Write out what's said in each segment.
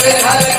Hare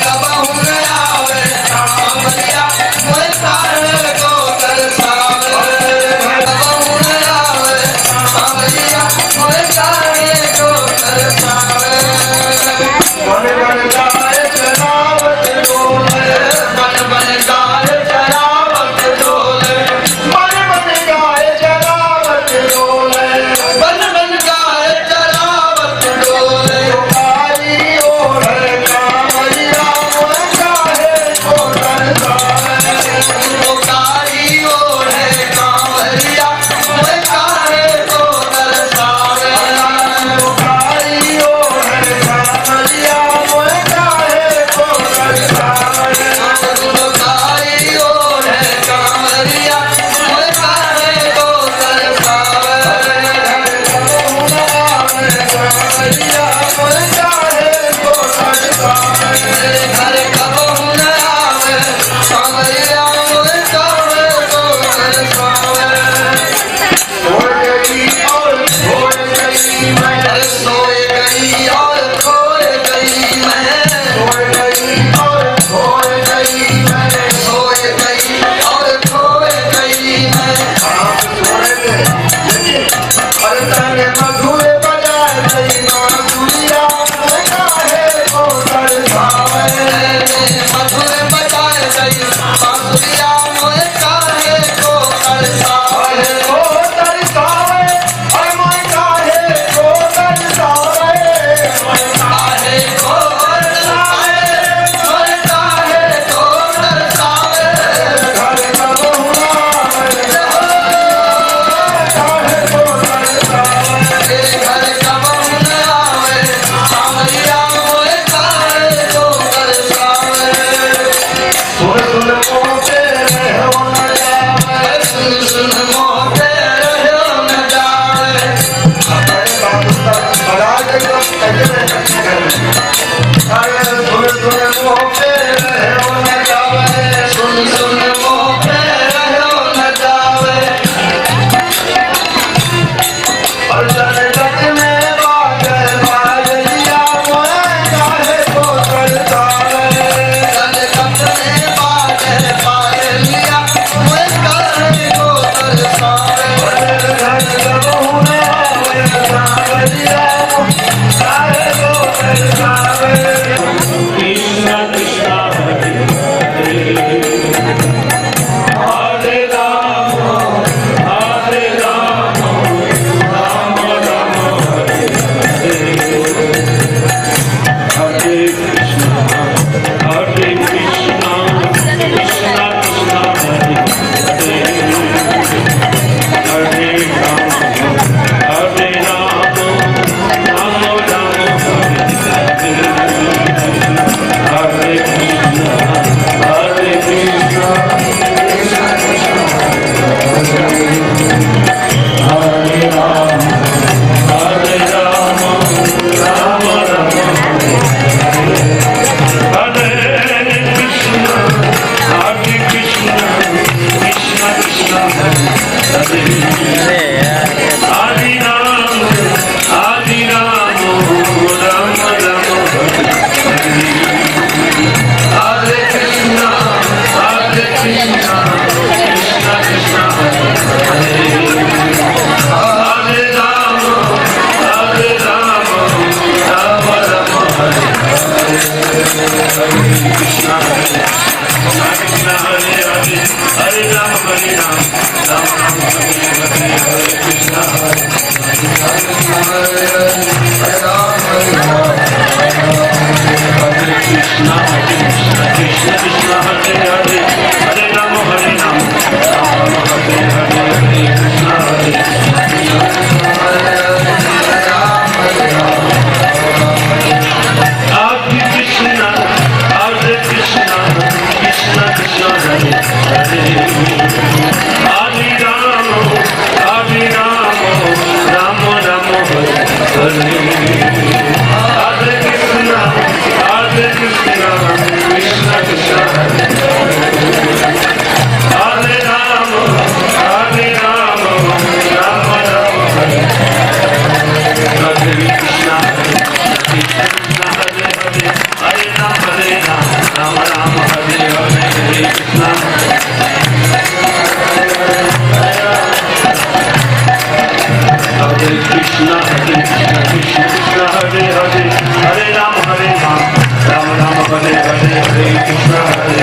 Krishna Krishna Krishna Hare Hare Hare Ram Ram Ram Hare Hare Hare Krishna Hare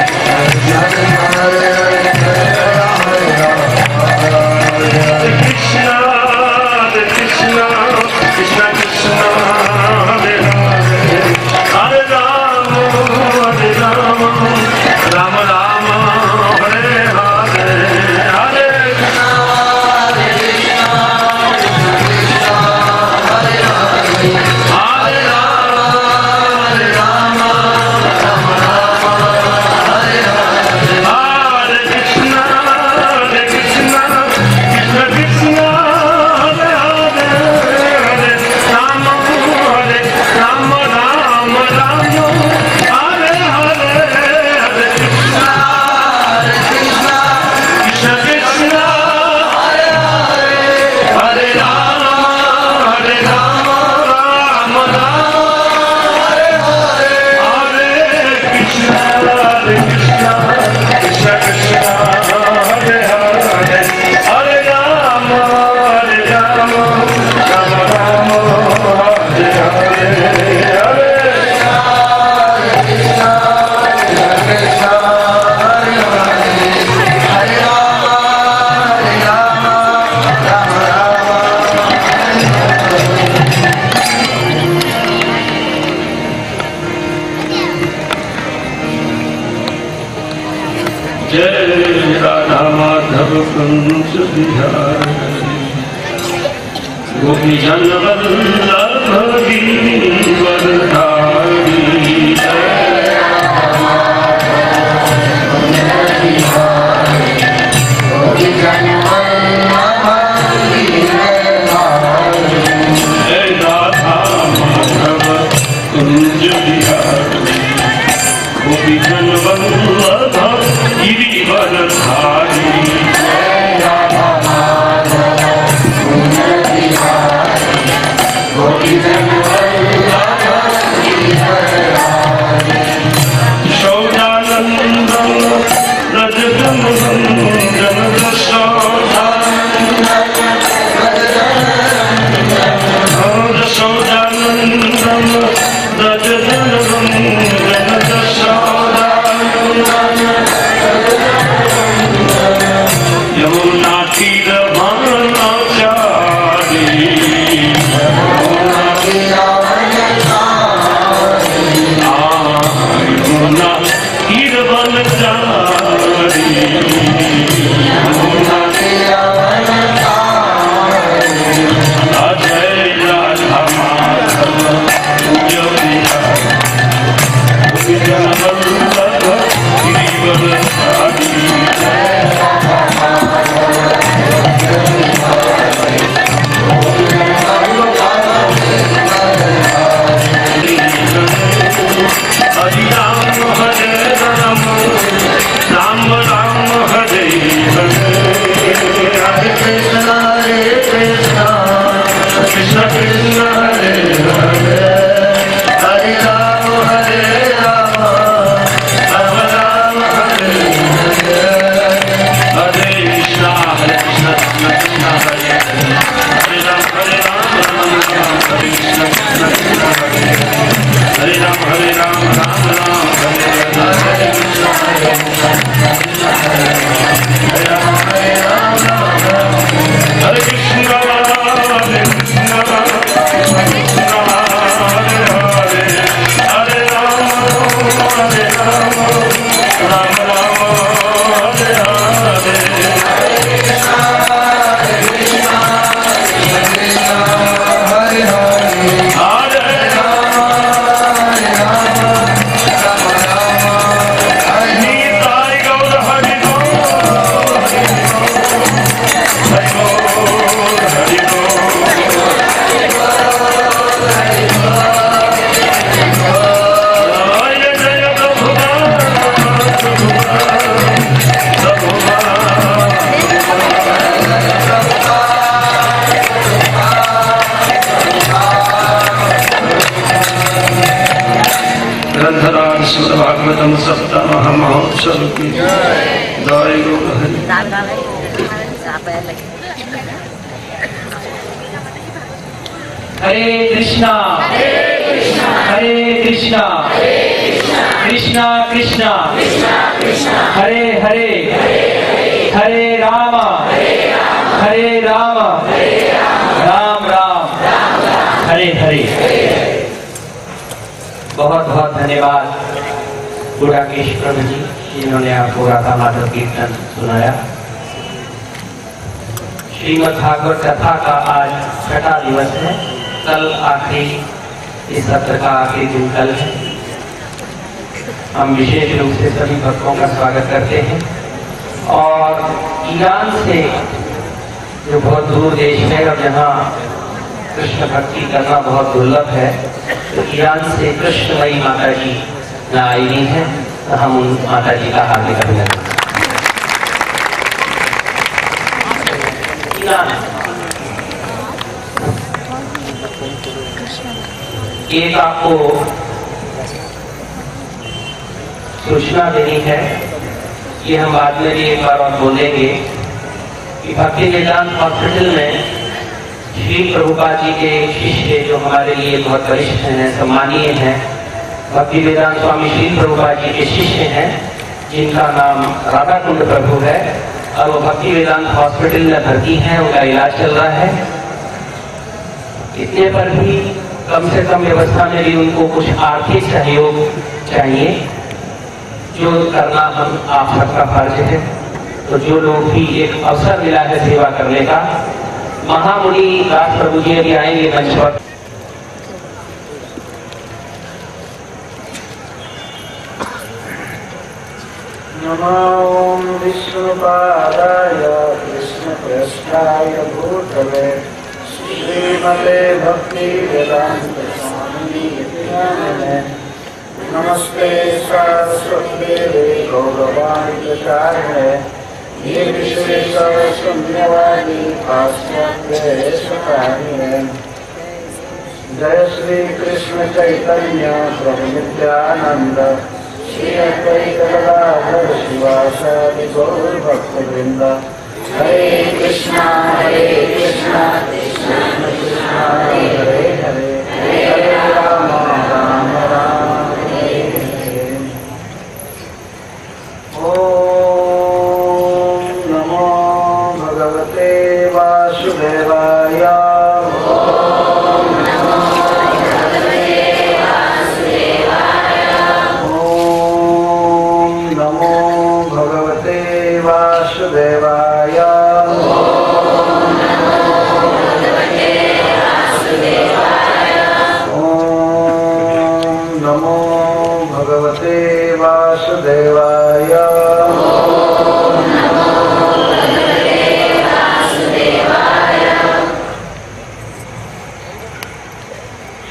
Krishna Krishna Krishna Krishna Hare Hare Hare Ram Ram Ram Hare Hare Hare Kans Bihari गोपी जन वल्लभ गिरिवरधारी राधा माधव कुंज बिहारी गोपी जन वल्लभ गिरिवरधारी भागवतम सप्ताह महोत्सव की जय गुरु। हरे कृष्णा हरे कृष्णा कृष्णा कृष्णा हरे हरे हरे राम राम राम हरे हरे। बहुत बहुत धन्यवाद गुड़ाकेश प्रभु जी जिन्होंने आपको गाथा माधव कीर्तन सुनाया। श्रीमद् भागवत कथा का आज छठा दिवस है। कल आखिरी इस सत्र का आखिरी दिन कल है। हम विशेष रूप से सभी भक्तों का स्वागत करते हैं और ईरान से जो बहुत दूर देश है और जहाँ कृष्ण भक्ति करना बहुत दुर्लभ है, तो ईरान से कृष्णमयी माता जी आई हुई हैं, तो हम उन माता जी का हार्दिक अभिनंदन। एक आपको सूचना देनी है, ये हम बाद में भी एक बार और बोलेंगे कि भक्ति वेदांत हॉस्पिटल में श्री प्रभुपाद जी के शिष्य जो हमारे लिए बहुत वरिष्ठ हैं, सम्मानीय हैं, भक्ति वेदांत स्वामी श्री प्रभुपाद जी के शिष्य हैं जिनका नाम राधा कुंड प्रभु है और वो भक्ति वेदांत हॉस्पिटल में भर्ती हैं, उनका इलाज चल रहा है। इतने पर भी कम से कम व्यवस्था में भी उनको कुछ आर्थिक सहयोग चाहिए, जो करना हम आप सबका फर्ज है। तो जो लोग भी एक अवसर मिला है सेवा करने का, महामुनि दास प्रभु जी अभी आएंगे मंच पर। नमो विष्णुपादाय कृष्णप्रेष्ठाय भूतले श्रीमते भक्ति वेदांत स्वामी नामिने नमस्ते सरस्वती गौरवाणी प्रचारिणे निर्विशेष शून्यवादी पाश्चात्य जय श्री कृष्ण चैतन्य प्रभु नित्यानंद श्री अद्वैत गदाधर शिवासादि गौर भक्तवृंद। हरे कृष्णा कृष्णा कृष्णा हरे हरे हरे राम राम राम हरे हरे। ओम नमो भगवते वासुदेवाय। वासुदेवाय। ओम नमो भगवते वासुदेवाय।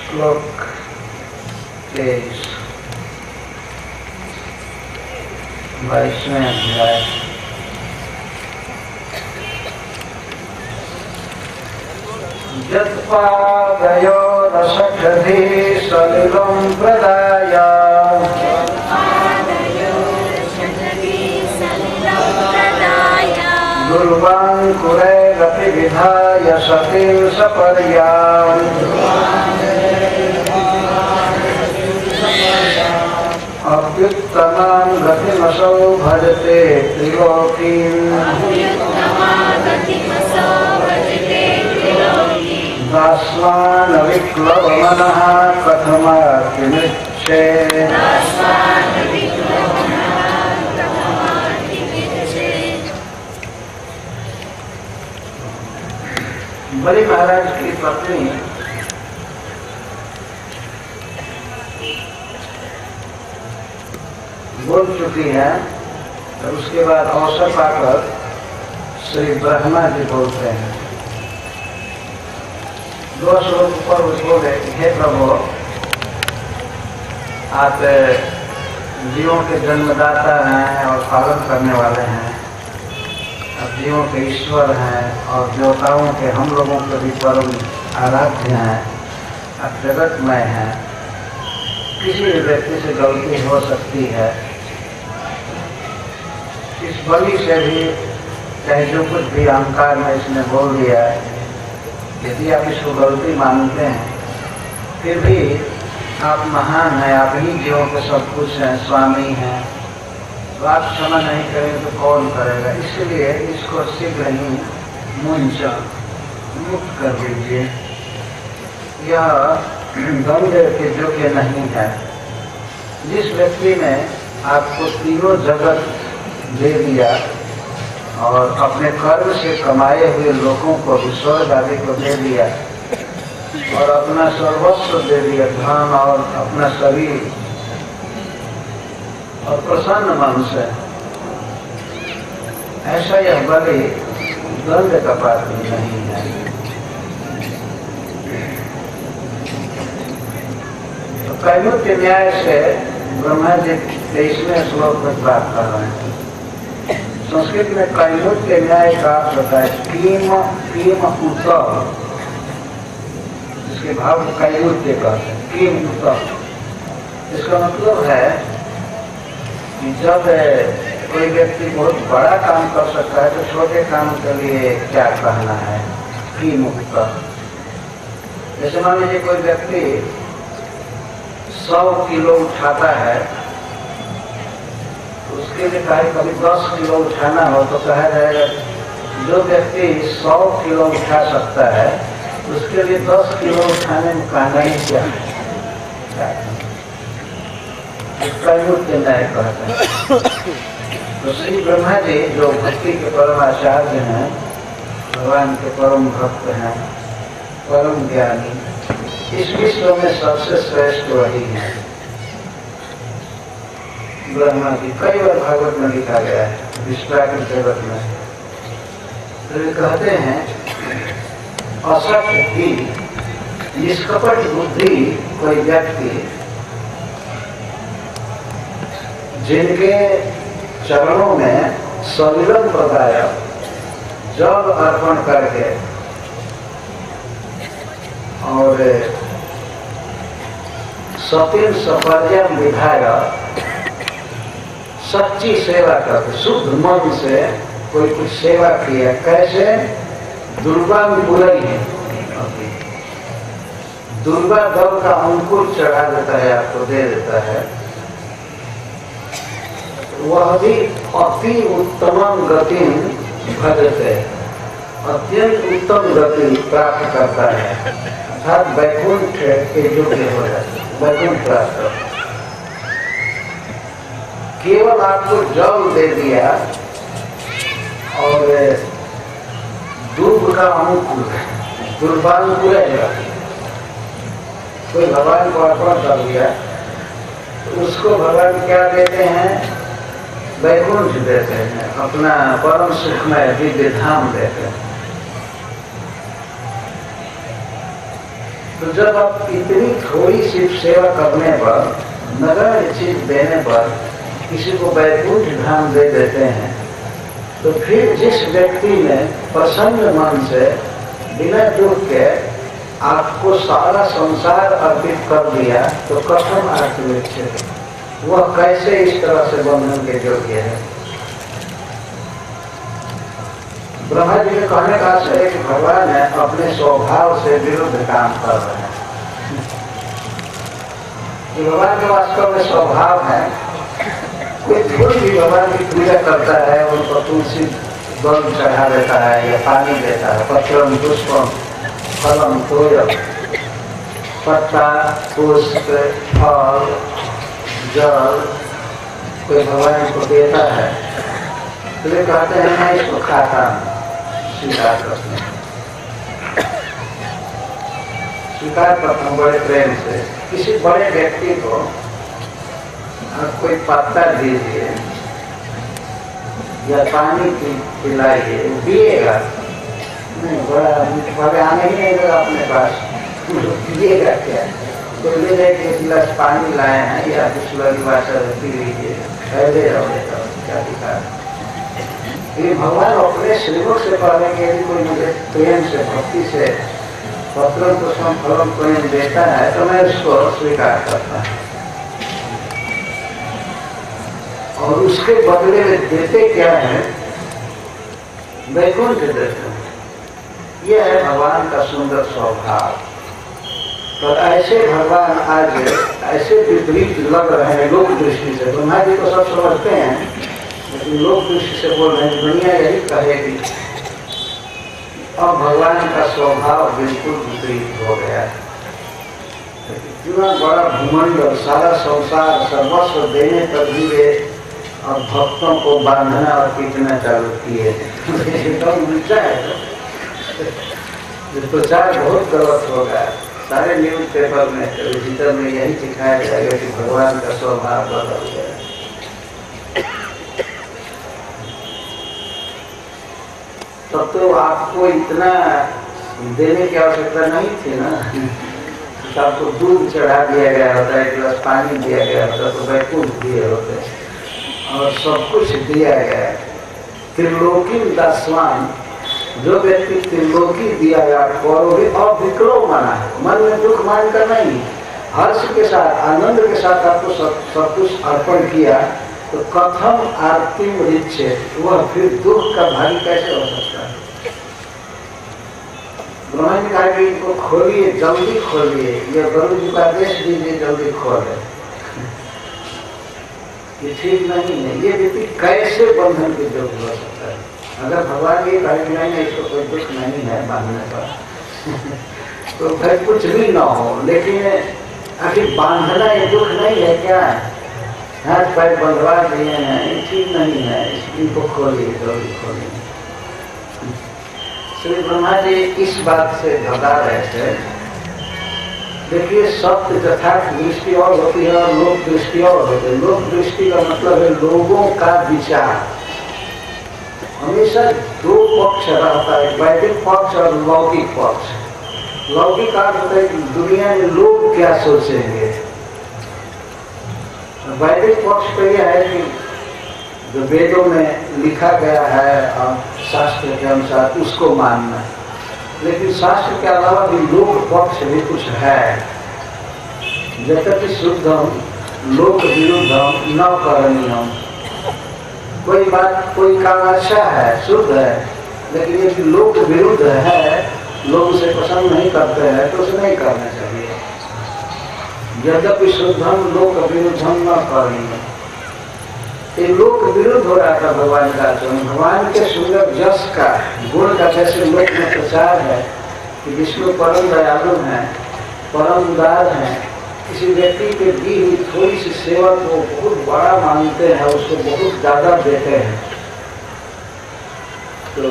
श्लोक 22 22वें अध्याय। यत्पादयो रसखधि सलिलं प्रदाय दुर्वाङ्कुरैरपि विधाय सतीं सपर्याम् अत्युत्तमां गतिमसौ भजते त्रिलोकीम् दास्वान् विक्लवमनः कथमार्तिमिच्छे बलि महाराज की पत्नी बोल चुकी है, तो उसके बाद अवसर पाकर श्री ब्रह्मा जी बोलते हैं। दो श्लोक पर बोले, हे प्रभु, आप जीवों के जन्मदाता हैं और पालन करने वाले हैं, आप जीवों के ईश्वर हैं और देवताओं के हम लोगों के भी परम आराध्य हैं, आप जगतमय हैं। किसी भी व्यक्ति से गलती हो सकती है, इस बलि से भी चाहे जो कुछ भी अहंकार में इसने बोल दिया है, यदि आप इसको गलती मानते हैं, फिर भी आप महान हैं, आप ही जीवों के सब कुछ हैं, स्वामी हैं, तो आप क्षमा नहीं करेंगे तो कौन करेगा? इसलिए इसको शीघ्र ही मुक्त कर दीजिए। यह दंड के योग्य नहीं है। जिस व्यक्ति ने आपको तीनों जगत दे दिया और अपने कर्म से कमाए हुए लोगों को स्वर्ग आदि को दे दिया और अपना सर्वस्व दे दिया, धन और अपना शरीर, और प्रसन्न मन से, ऐसा यह बलि दंड का पात्र नहीं है। तो कैमुत्य न्याय से ब्रह्मा जी 23वें श्लोक में बात कर रहे हैं। संस्कृत में कैमुत्य न्याय का अर्थ होता है कीम उत्तम, इसके भाव कैमुत्य का कीम उत्तम। इसका मतलब है कि जब कोई व्यक्ति बहुत बड़ा काम कर सकता है तो छोटे काम के लिए क्या कहना है, की मुक्त। जैसे मान लीजिए कोई व्यक्ति 100 किलो उठाता है, उसके लिए कभी 10 किलो उठाना हो तो कहा जाएगा जो व्यक्ति 100 किलो उठा सकता है उसके लिए 10 किलो उठाने में कहना ही क्या है? कैमुत्य न्याय कहते हैं। तो श्री ब्रह्मा जी जो भक्ति के परम आचार्य हैं, भगवान के परम भक्त हैं, परम ज्ञानी, इस विश्व में सबसे श्रेष्ठ वही है। ब्रह्मा जी कई बार भागवत में लिखा गया है, विष्टाकृत जगत में। तो वे कहते हैं असत्य निष्कपट बुद्धि कोई व्यक्ति जिनके चरणों में सलिलन प्रदाय जल अर्पण करके और सतीन सपर्यम विधाय सच्ची सेवा करके शुद्ध मन से कोई कुछ सेवा किया, कैसे दुर्गा में बुराई है, दुर्गा दल का अंकुर चढ़ा देता है, आपको दे देता है, वह भी अति उत्तम गति भजते, अत्यंत उत्तम गति प्राप्त करता है, अर्थात वैकुंठ के योग्य हो जाता है, वैकुंठ प्राप्त। केवल आपको जल दे दिया और दूध का अनुकूल दुर्वानुकूल है, कोई भगवान को अर्पण कर दिया तो उसको भगवान क्या देते हैं? वैकुंठ देते हैं, अपना परम सुखमय दिव्य धाम देते हैं। तो जब आप इतनी थोड़ी सी सेवा करने पर, नगण्य चीज देने पर किसी को वैकुंठ धाम दे देते हैं, तो फिर जिस व्यक्ति ने प्रसन्न मन से बिना दुख के आपको सारा संसार अर्पित कर दिया, तो कथम आत्मविच्छेद, वह कैसे इस तरह से बंधन के योग्य है? ब्रह्मा जी के कहने का आशय कि भगवान है अपने स्वभाव से विरुद्ध काम कर रहे हैं। भगवान के वास्तव में स्वभाव है, कोई फूल भी भगवान की पूजा करता है, उनको तुलसी दल चढ़ा देता है या पानी देता है, पत्रम पुष्पम फलम तोयम, पत्ता पुष्प फल जल कोई भगवान को देता है, तो वे कहते हैं मैं इसको खाता हूँ, स्वीकार करते हैं, स्वीकार करता हूँ बड़े प्रेम से। किसी बड़े व्यक्ति को आप कोई पत्ता दीजिए या पानी पिलाइए, पिएगा नहीं, बड़ा आने ही नहीं देगा अपने पास, पिएगा क्या? तो ले जाके एक गिलास पानी लाए हैं या कुछ लगी भाषा पी लीजिए, पहले क्या दिखा। ये भगवान अपने श्रीमुख से कहेंगे यदि कोई मुझे प्रेम से भक्ति से पत्र पुष्पम फलम प्रेम देता है तो मैं उसको स्वीकार करता हूँ, और उसके बदले में देते क्या है? वैकुंठ देते हैं। ये है भगवान का सुंदर स्वभाव। तो ऐसे भगवान आज ऐसे विपरीत लग रहे हैं लोक दृष्टि से। ब्रह्मा जी को सब समझते हैं, लेकिन लोक दृष्टि से बोल रहे हैं, दुनिया यही कहेगी अब भगवान का स्वभाव बिल्कुल विपरीत हो गया है। इतना बड़ा भूमंडल, सारा संसार, सर्वस्व देने पर भी वे और भक्तों को बांधना और पीटना चालू किए। एकदम उल्टा है। प्रचार बहुत गलत हो गया। सारे न्यूज पेपर में, टेलीविजन में यही सिखाया जाएगा कि भगवान का स्वभाव बदल गया। तब तो आपको इतना देने की आवश्यकता नहीं थी ना। तो आपको दूध चढ़ा दिया गया होता, एक गिलास पानी दिया गया होता, तो बैकुंठ दिए होते और सब कुछ दिया गया। त्रिलोकी दासवान, जो व्यक्ति त्रिलोकी दिया है आपको और वो भी अविकलो माना है, मन में दुख मान कर नहीं, हर्ष के साथ, आनंद के साथ आपको सब कुछ अर्पण किया, तो कथम आरती रिच्छे, वह फिर दुख का भागी कैसे हो सकता है। ब्रह्मा जी कहा कि इनको खोलिए, जल्दी खोलिए, यह गुरु जी का आदेश दीजिए, जल्दी खोले। ये ठीक नहीं है। ये व्यक्ति कैसे बंधन के योग्य हो सकता है। अगर भगवान ये कहे कि नहीं इसको कोई दुख नहीं है बांधने पर तो फिर कुछ भी ना हो, लेकिन आखिर बांधना ये दुख नहीं है क्या? हाथ पैर बंधवा दिए हैं, ये ठीक नहीं है, इनको खोलिए, जल्दी खोलिए। श्री ब्रह्मा जी इस बात से घबरा रहे थे। देखिए, सत्य यथार्थ दृष्टि और होती है और लोक दृष्टि और होती है। लोक दृष्टि का मतलब है लोगों का विचार। हमेशा दो पक्ष रहता है, वैदिक पक्ष और लौकिक पक्ष। लौकिक अर्थ होता है कि दुनिया में लोग क्या सोचेंगे। वैदिक पक्ष तो यह है कि जो वेदों में लिखा गया है और शास्त्र के अनुसार उसको मानना। लेकिन शास्त्र के अलावा भी लोक पक्ष भी कुछ है। जब तक कि शुद्धम लोक विरुद्धम न करणीयम। कोई बात, कोई काम अच्छा है, शुद्ध है, लेकिन ये लोक विरुद्ध है, लोग उसे पसंद नहीं करते हैं, तो उसे नहीं करना चाहिए। यद्यपि शुद्धम लोक विरुद्धम न करणीयम। ये लोक विरुद्ध हो रहा था भगवान का आचरण। भगवान के सुंदर यश का, गुण का जैसे लोक में प्रचार है कि विष्णु परम दयालु हैं, परम उदार हैं, किसी व्यक्ति के दी हुई थोड़ी सी सेवा को बहुत बड़ा मानते हैं, उसको बहुत ज्यादा देते हैं। तो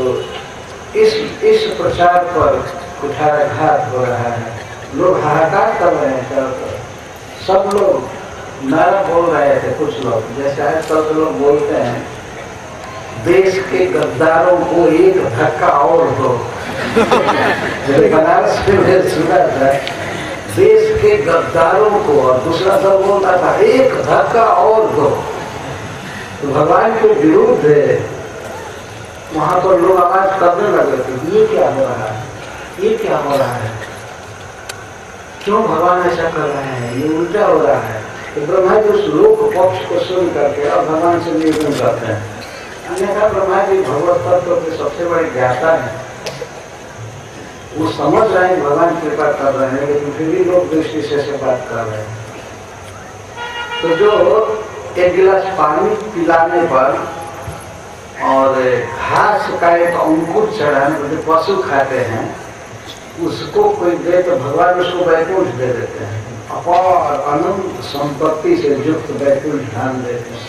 इस प्रचार पर कुठाराघात हो रहा है। लोग हाहाकार कर रहे हैं चारों तरफ। सब लोग नारा बोल रहे थे। कुछ लोग जैसे आजकल के लोग बोलते हैं, देश के गद्दारों को एक धक्का और दो। बनारस में सुना था, देश के गद्दारों को, और दूसरा सब बोलता था एक धक्का और दो। तो भगवान के विरुद्ध वहां पर लोग आवाज करने लगे थे, ये क्या हो रहा है, ये क्या हो रहा है, क्यों भगवान ऐसा कर रहे हैं, ये उल्टा हो रहा है। तो ब्रह्मा जी उस लोक पक्ष को सुन करके और भगवान से निवेदन करते हैं। अन्यथा ब्रह्मा जी भगवत तत्व के सबसे बड़े ज्ञाता है। वो समझ रहे हैं भगवान कृपा कर रहे हैं, लेकिन फिर भी लोग दृष्टि से बात कर रहे हैं। तो जो एक गिलास पानी पिलाने पर और घास का एक अंकुर चढ़ाने जो पशु खाते हैं, उसको कोई दे तो भगवान उसको वैकुंठ दे देते हैं। अपार अनंत संपत्ति से युक्त वैकुंठ ध्यान देते हैं।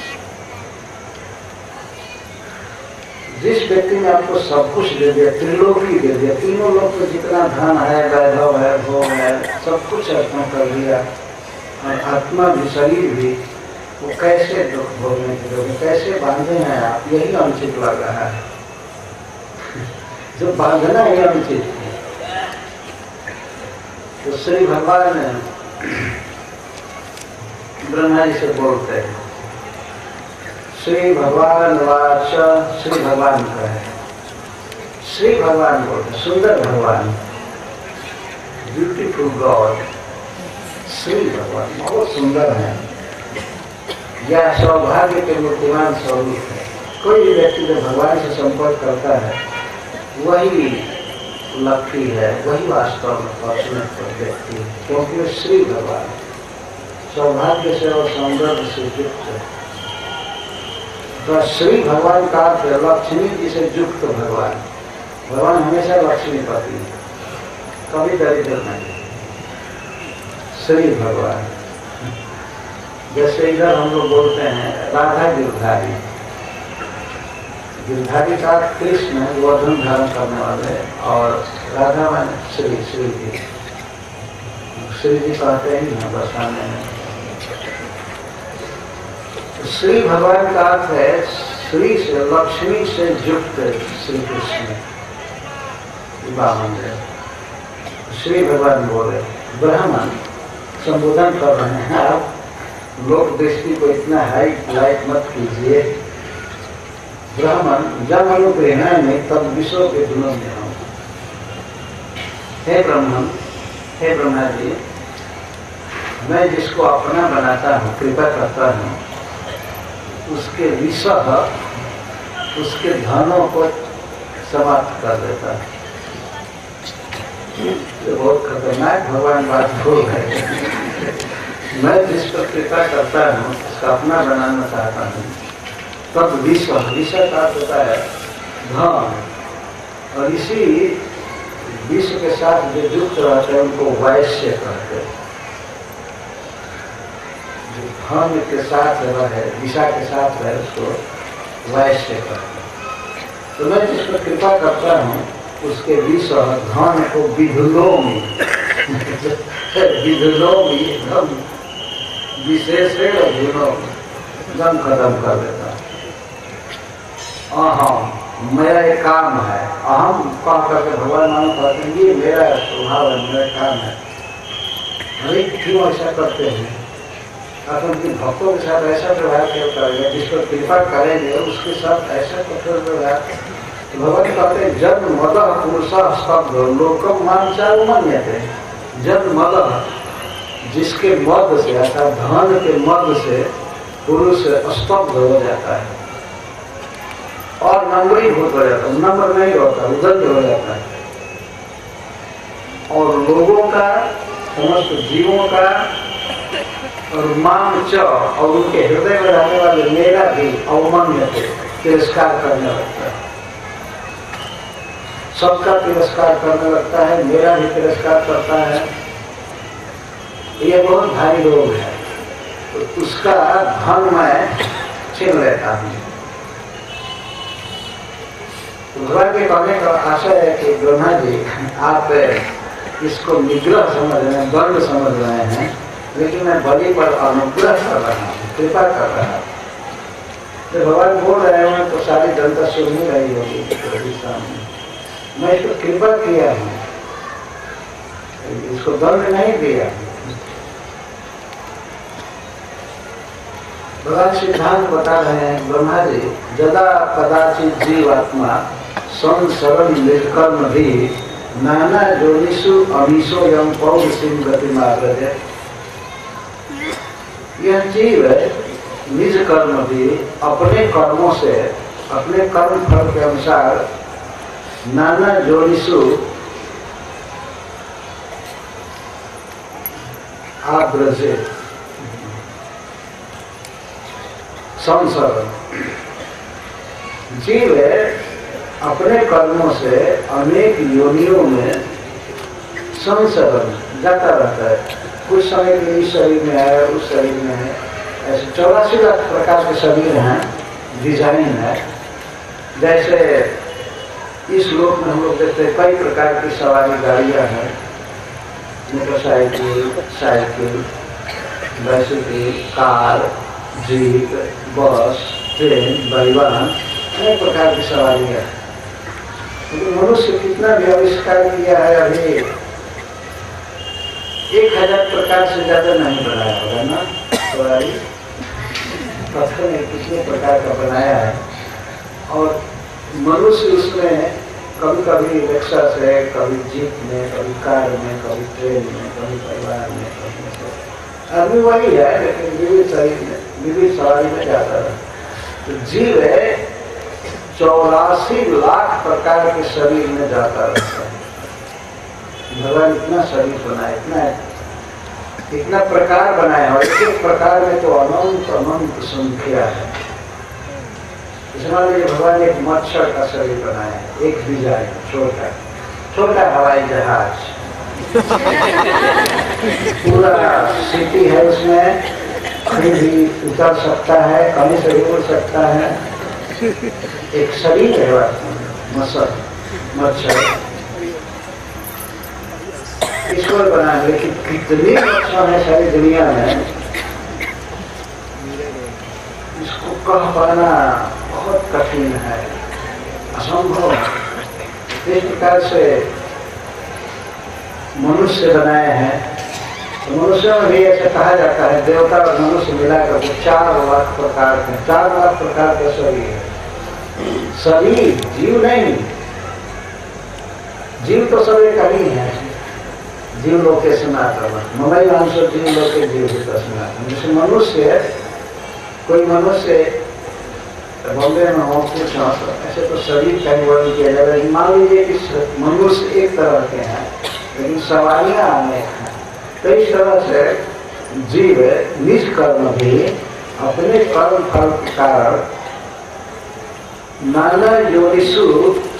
जिस व्यक्ति ने आपको सब कुछ दे दिया, त्रिलोकी दे दिया, तीनों लोग को जितना धन है, वैभव है, भोग है, सब कुछ अर्पण कर दिया, और आत्मा भी, शरीर भी, वो कैसे दुख भोगने के लोग, कैसे बांधे हैं आप, यही अनुचित लग रहा है। जो बांधना ही अनुचित है। तो श्री भगवान ब्रह्मा जी से बोलते हैं, श्री भगवान वाच, श्री भगवान का है, श्री भगवान बोलते, सुंदर भगवान, ब्यूटीफुल गॉड, श्री भगवान बहुत सुंदर है। यह सौभाग्य के मूर्तिमान स्वरूप है। कोई भी व्यक्ति जब भगवान से संपर्क करता है, वही लक्ष्मी है वही वास्तव में फॉर्चुनेट व्यक्ति है, क्योंकि वो श्री भगवान सौभाग्य से और सौंदर्य से युक्त है। तो श्री भगवान का अर्थ है लक्ष्मी जी से युक्त भगवान। भगवान हमेशा लक्ष्मीपति है, कभी दरिद्र नहीं। श्री भगवान जैसे इधर हम लोग बोलते हैं राधा गिरधारी। गिरधारी का कृष्ण है, गोवर्धन धारण करने वाले, और राधा माने श्री जी। श्री जी कहते ही हैं बरसाने में। श्री भगवान का अर्थ है श्री से लक्ष्मी से युक्त श्री कृष्ण वामन है। श्री भगवान बोले ब्राह्मण संबोधन कर रहे हैं, आप लोक दृष्टि को इतना हाई लाइट मत कीजिए। ब्राह्मण जब अनुग्रह में तब विश्व के गुणों में हूँ। हे ब्राह्मण, हे ब्रह्मा जी, मैं जिसको अपना बनाता हूँ, कृपा करता हूँ, उसके विषह उसके धनों को समाप्त कर देता है। ये बहुत खतरनाक भगवान बात बोल रहे हैं। मैं जिस पर कृपा करता हूँ, उसका अपना बनाना चाहता हूँ, तब विषय का होता है धन, और इसी विश्व के साथ जो युक्त रहते हैं उनको वैश्य कहते हैं। जो धन के साथ है, दिशा के साथ है, उसको वैश्य कहते हैं। तो मैं जिस पर कृपा करता हूँ उसके विषय धन को विधुलोमी एकदम विशेष एकदम खत्म कर देता है। अहम मेरा एक काम है, अहम कह करके भगवान मानो कहते हैं ये मेरा स्वभाव है, मेरा काम है। अरे क्यों ऐसा करते हैं? उनके भक्तों के साथ ऐसा व्यवहार क्यों करेंगे? जिस पर कृपा करेंगे उसके साथ ऐसा कठोर व्यवहार। भगवान कहते हैं जन्म मद पुरुष स्तब्ध लोकम मानचार मान्यते। जन्म मद, जिसके मद से अर्थात धन के मद से पुरुष स्तब्ध हो जाता है और नम्रीभूत हो जाता है, नम्र नहीं होता, उदंड हो जाता है। और लोगों का, समस्त जीवों का और मान च और उनके हृदय में रहने वाले मेरा भी अवमान्य थे तिरस्कार करने लगता है। सबका तिरस्कार करने लगता है, मेरा भी तिरस्कार करता है। ये बहुत भारी रोग है, तो उसका धन मैं छीन लेता हूँ। भगवान के कहने का आशय है कि ब्रह्मा जी आप इसको निग्रह समझ रहे हैं, दंड समझ रहे हैं, लेकिन मैं बलि पर अनुग्रह कर रहा हूँ, कृपा कर रहा हूँ। तो भगवान बोल रहे हैं तो सारी जनता सुन ही रही होगी सामने। मैं इसको कृपा किया हूँ, इसको दंड नहीं दिया। भगवान सिद्धांत बता रहे हैं ब्रह्मा जी, जदा कदाचित जीवात्मा संसरण निर्कर्म भी नाना जोनिषु अमीशो यम पौरुषिम गति मार्ग। यह जीव निज कर्म भी अपने कर्मों से, अपने कर्म फल के अनुसार नाना जोनिषु आब्रजे संसरण। जीव अपने कर्मों से अनेक योनियों में संसरण जाता रहता है। कुछ समय के इस शरीर में है, उस शरीर में है, ऐसे 84 लाख प्रकार के शरीर हैं, डिजाइन है। जैसे इस लोक में हम लोग देखते हैं कई प्रकार की सवारी गाड़ियां हैं, motorcycle, cycle, bicycle, car, jeep, बस, ट्रेन, परिवहन, अनेक प्रकार की सवारियां हैं। लेकिन मनुष्य कितना भी आविष्कार किया है, अभी 1000 प्रकार से ज्यादा नहीं बनाया होगा ना सवारी। पत्थर ने कितने प्रकार का बनाया है, और मनुष्य उसमें कभी कभी रिक्शा से, कभी जीप में, कभी कार में, कभी ट्रेन में, कभी परिवार में, कभी आदमी वही है, लेकिन विविध शरीर में, विविध सवारी में जाता है। तो जीव 84 लाख प्रकार के शरीर में जाता रहता है। भगवान इतना शरीर बनाया, इतना प्रकार बनाया, और एक प्रकार में तो अनंत अनंत संख्या है। इसमें भगवान एक मच्छर का शरीर बनाया, एक डिजाइन, छोटा हवाई जहाज, पूरा सिटी है उसमें, कहीं भी उतर सकता है, कहीं से भी उड़ सकता है। एक शरीर है मच्छर, ईश्वर बना, लेकिन कितने मच्छर है सारी दुनिया में, इसको कह पाना बहुत कठिन है, असंभव है। इस प्रकार से मनुष्य बनाए हैं, तो मनुष्य में भी ऐसे कहा जाता है, देवता और मनुष्य मिलाकर 4 लाख प्रकार के, 4 लाख प्रकार का शरीर है। शरीर, जीव नहीं, जीव तो सब एक ही है। जीव लोके सनातन, ममई अंश जीव लोके जीव सनातन। जैसे मनुष्य, कोई मनुष्य बॉम्बे में हो कुछ हो, ऐसे तो शरीर का ही वर्णन किया जाएगा। मान लीजिए कि मनुष्य एक तरह के हैं, लेकिन सवारियां अनेक हैं। तो इस तरह से जीव निष्कर्म भी अपने कर्म फल के कारण नाना योनिषु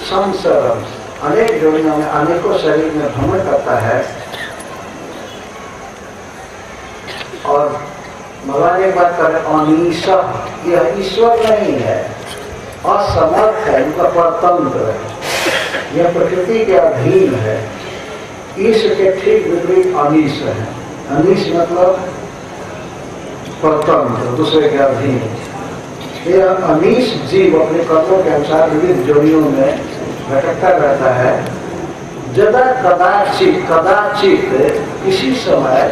संसरम, अनेक योनियों में, अनेकों शरीर में भ्रमण करता है। और भगवान एक बात करें, अनीश, यह ईश्वर नहीं है, असमर्थ है, इनका परतंत्र है, यह प्रकृति के अधीन है। ईश के ठीक विपरीत अनीश है। अनीश मतलब परतंत्र, दूसरे के अधीन। यह अनीश जीव अपने कर्मों के अनुसार विविध जोड़ियों में भटकता रहता है। जदा कदाचित इसी समय,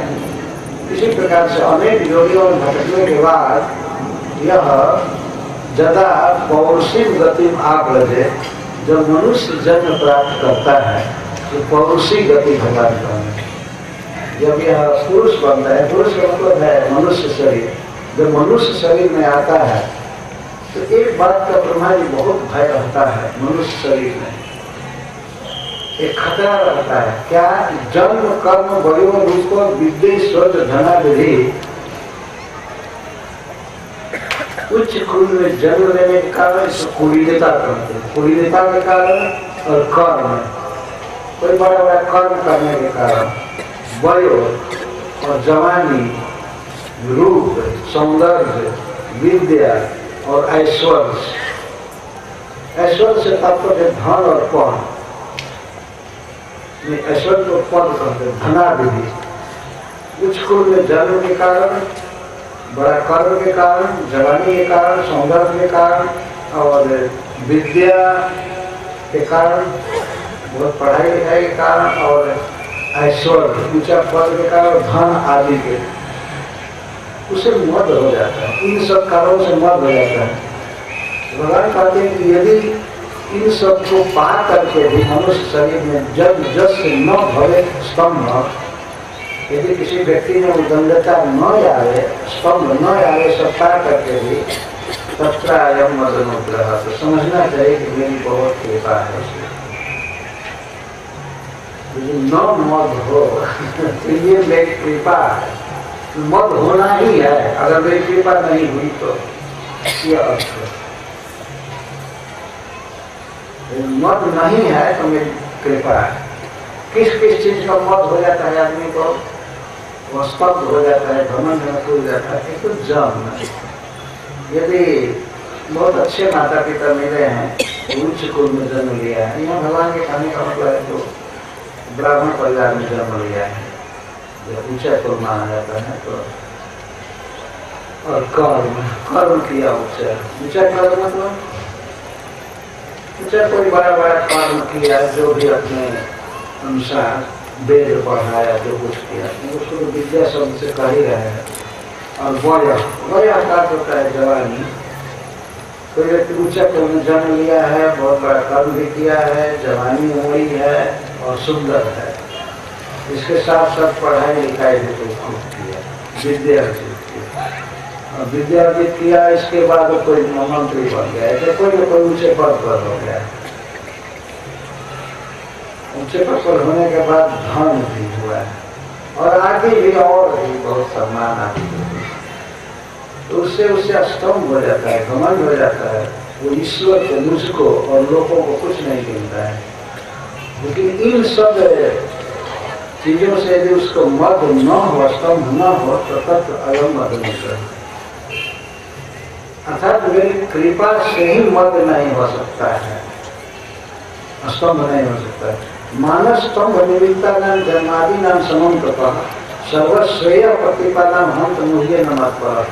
इसी प्रकार से अनेक जोड़ियों में भटकने के बाद यह जदा पौरुषिक गति आग लगे, जब मनुष्य जन्म प्राप्त करता है तो पौरुषी गति भगवान का, जब यह पुरुष बनता है, पुरुष का मतलब है मनुष्य शरीर, जब मनुष्य शरीर में आता है तो एक बात का ब्रह्मा जी बहुत भय रहता है मनुष्य शरीर में, एक खतरा रहता है। क्या? जन्म कर्म वयो रूप विद्या स्वर्ग धनादि, उच्च कुल में जन्म लेने के कारण इसको कुलीनता करते हैं। कुलीनता के कारण और कर्म, कोई बड़ा बड़ा कर्म करने के कारण, वयो और जवानी, रूप, सौंदर्य, विद्या और ऐश्वर्य, ऐश्वर्य से तात्पर्य धन और पद, ऐश्वर्य को पद करते, धनादि। उच्च कुल में जन्म के कारण, बड़ा कर्म के कारण, जवानी के कारण, सौंदर्य के कारण और विद्या के कारण, बहुत पढ़ाई लिखाई के कारण और ऐश्वर्य, ऊंचा पद के कारण, धन आदि के, उसे मद हो जाता है। इन सब कारणों से मद हो जाता है। भगवान कहते हैं कि यदि इन सब को पा करके भी मनुष्य शरीर में जब जस न भरे स्तंभ, यदि किसी व्यक्ति में उदंडता न आवे, स्तंभ न आवे, सब पा करके भी तत्रायम मदनुग्रह, तो समझना चाहिए कि मेरी बहुत कृपा है। न मद हो तो ये मेरी कृपा है, मद होना ही है। अगर मेरी कृपा नहीं हुई तो यह अर्थ है। मद नहीं है तो मेरी कृपा है। किस किस चीज का मद हो जाता है आदमी को? वह स्तब्ध हो जाता है, घमंड में खो जाता है। एक तो जन्म, यदि बहुत अच्छे माता पिता मिले हैं, उच्च कुल में जन्म लिया है, यहाँ भगवान के कहने का मतलब है तो ब्राह्मण परिवार में जन्म लिया है, जब ऊंचा कुल माना जाता है तो। और कर्म किया ऊंचा कर्म मतलब ऊंचा कोई बड़ा बड़ा कर्म किया, जो भी अपने अनुसार वेद पढ़ाया, जो कुछ किया, उसको विद्या शब्द से कह ही रहे हैं। और वय का होता है जवानी। कोई व्यक्ति ऊंचा कर्म में जन्म लिया है, बहुत बड़ा कर्म भी किया है, जवानी हुई है और सुंदर है, इसके साथ साथ पढ़ाई लिखाई भी तो खूब किया, विद्या अर्जित किया। और विद्या अर्जित किया, इसके बाद कोई मंत्री बन गया, ऐसे कोई न कोई ऊंचे पद पर हो गया। उच्च पर होने के बाद धन भी हुआ है और आगे भी और भी बहुत सम्मान आदि तो उससे स्तंभ हो जाता है, घमंड हो जाता है। वो ईश्वर को, मुझको और लोगों को कुछ नहीं मिलता है। लेकिन इन सब चीजों से यदि उसको मद न हो, स्तंभ न हो तो तत्व अयम मद मित्र, अर्थात मेरी कृपा से ही मद नहीं हो सकता है, स्तंभ नहीं हो सकता है। मानस स्तंभ निमित्ता नाम जन्मादि नाम समम कृपा सर्वश्रेय प्रतिपा नाम हंत मुझे नमत पर।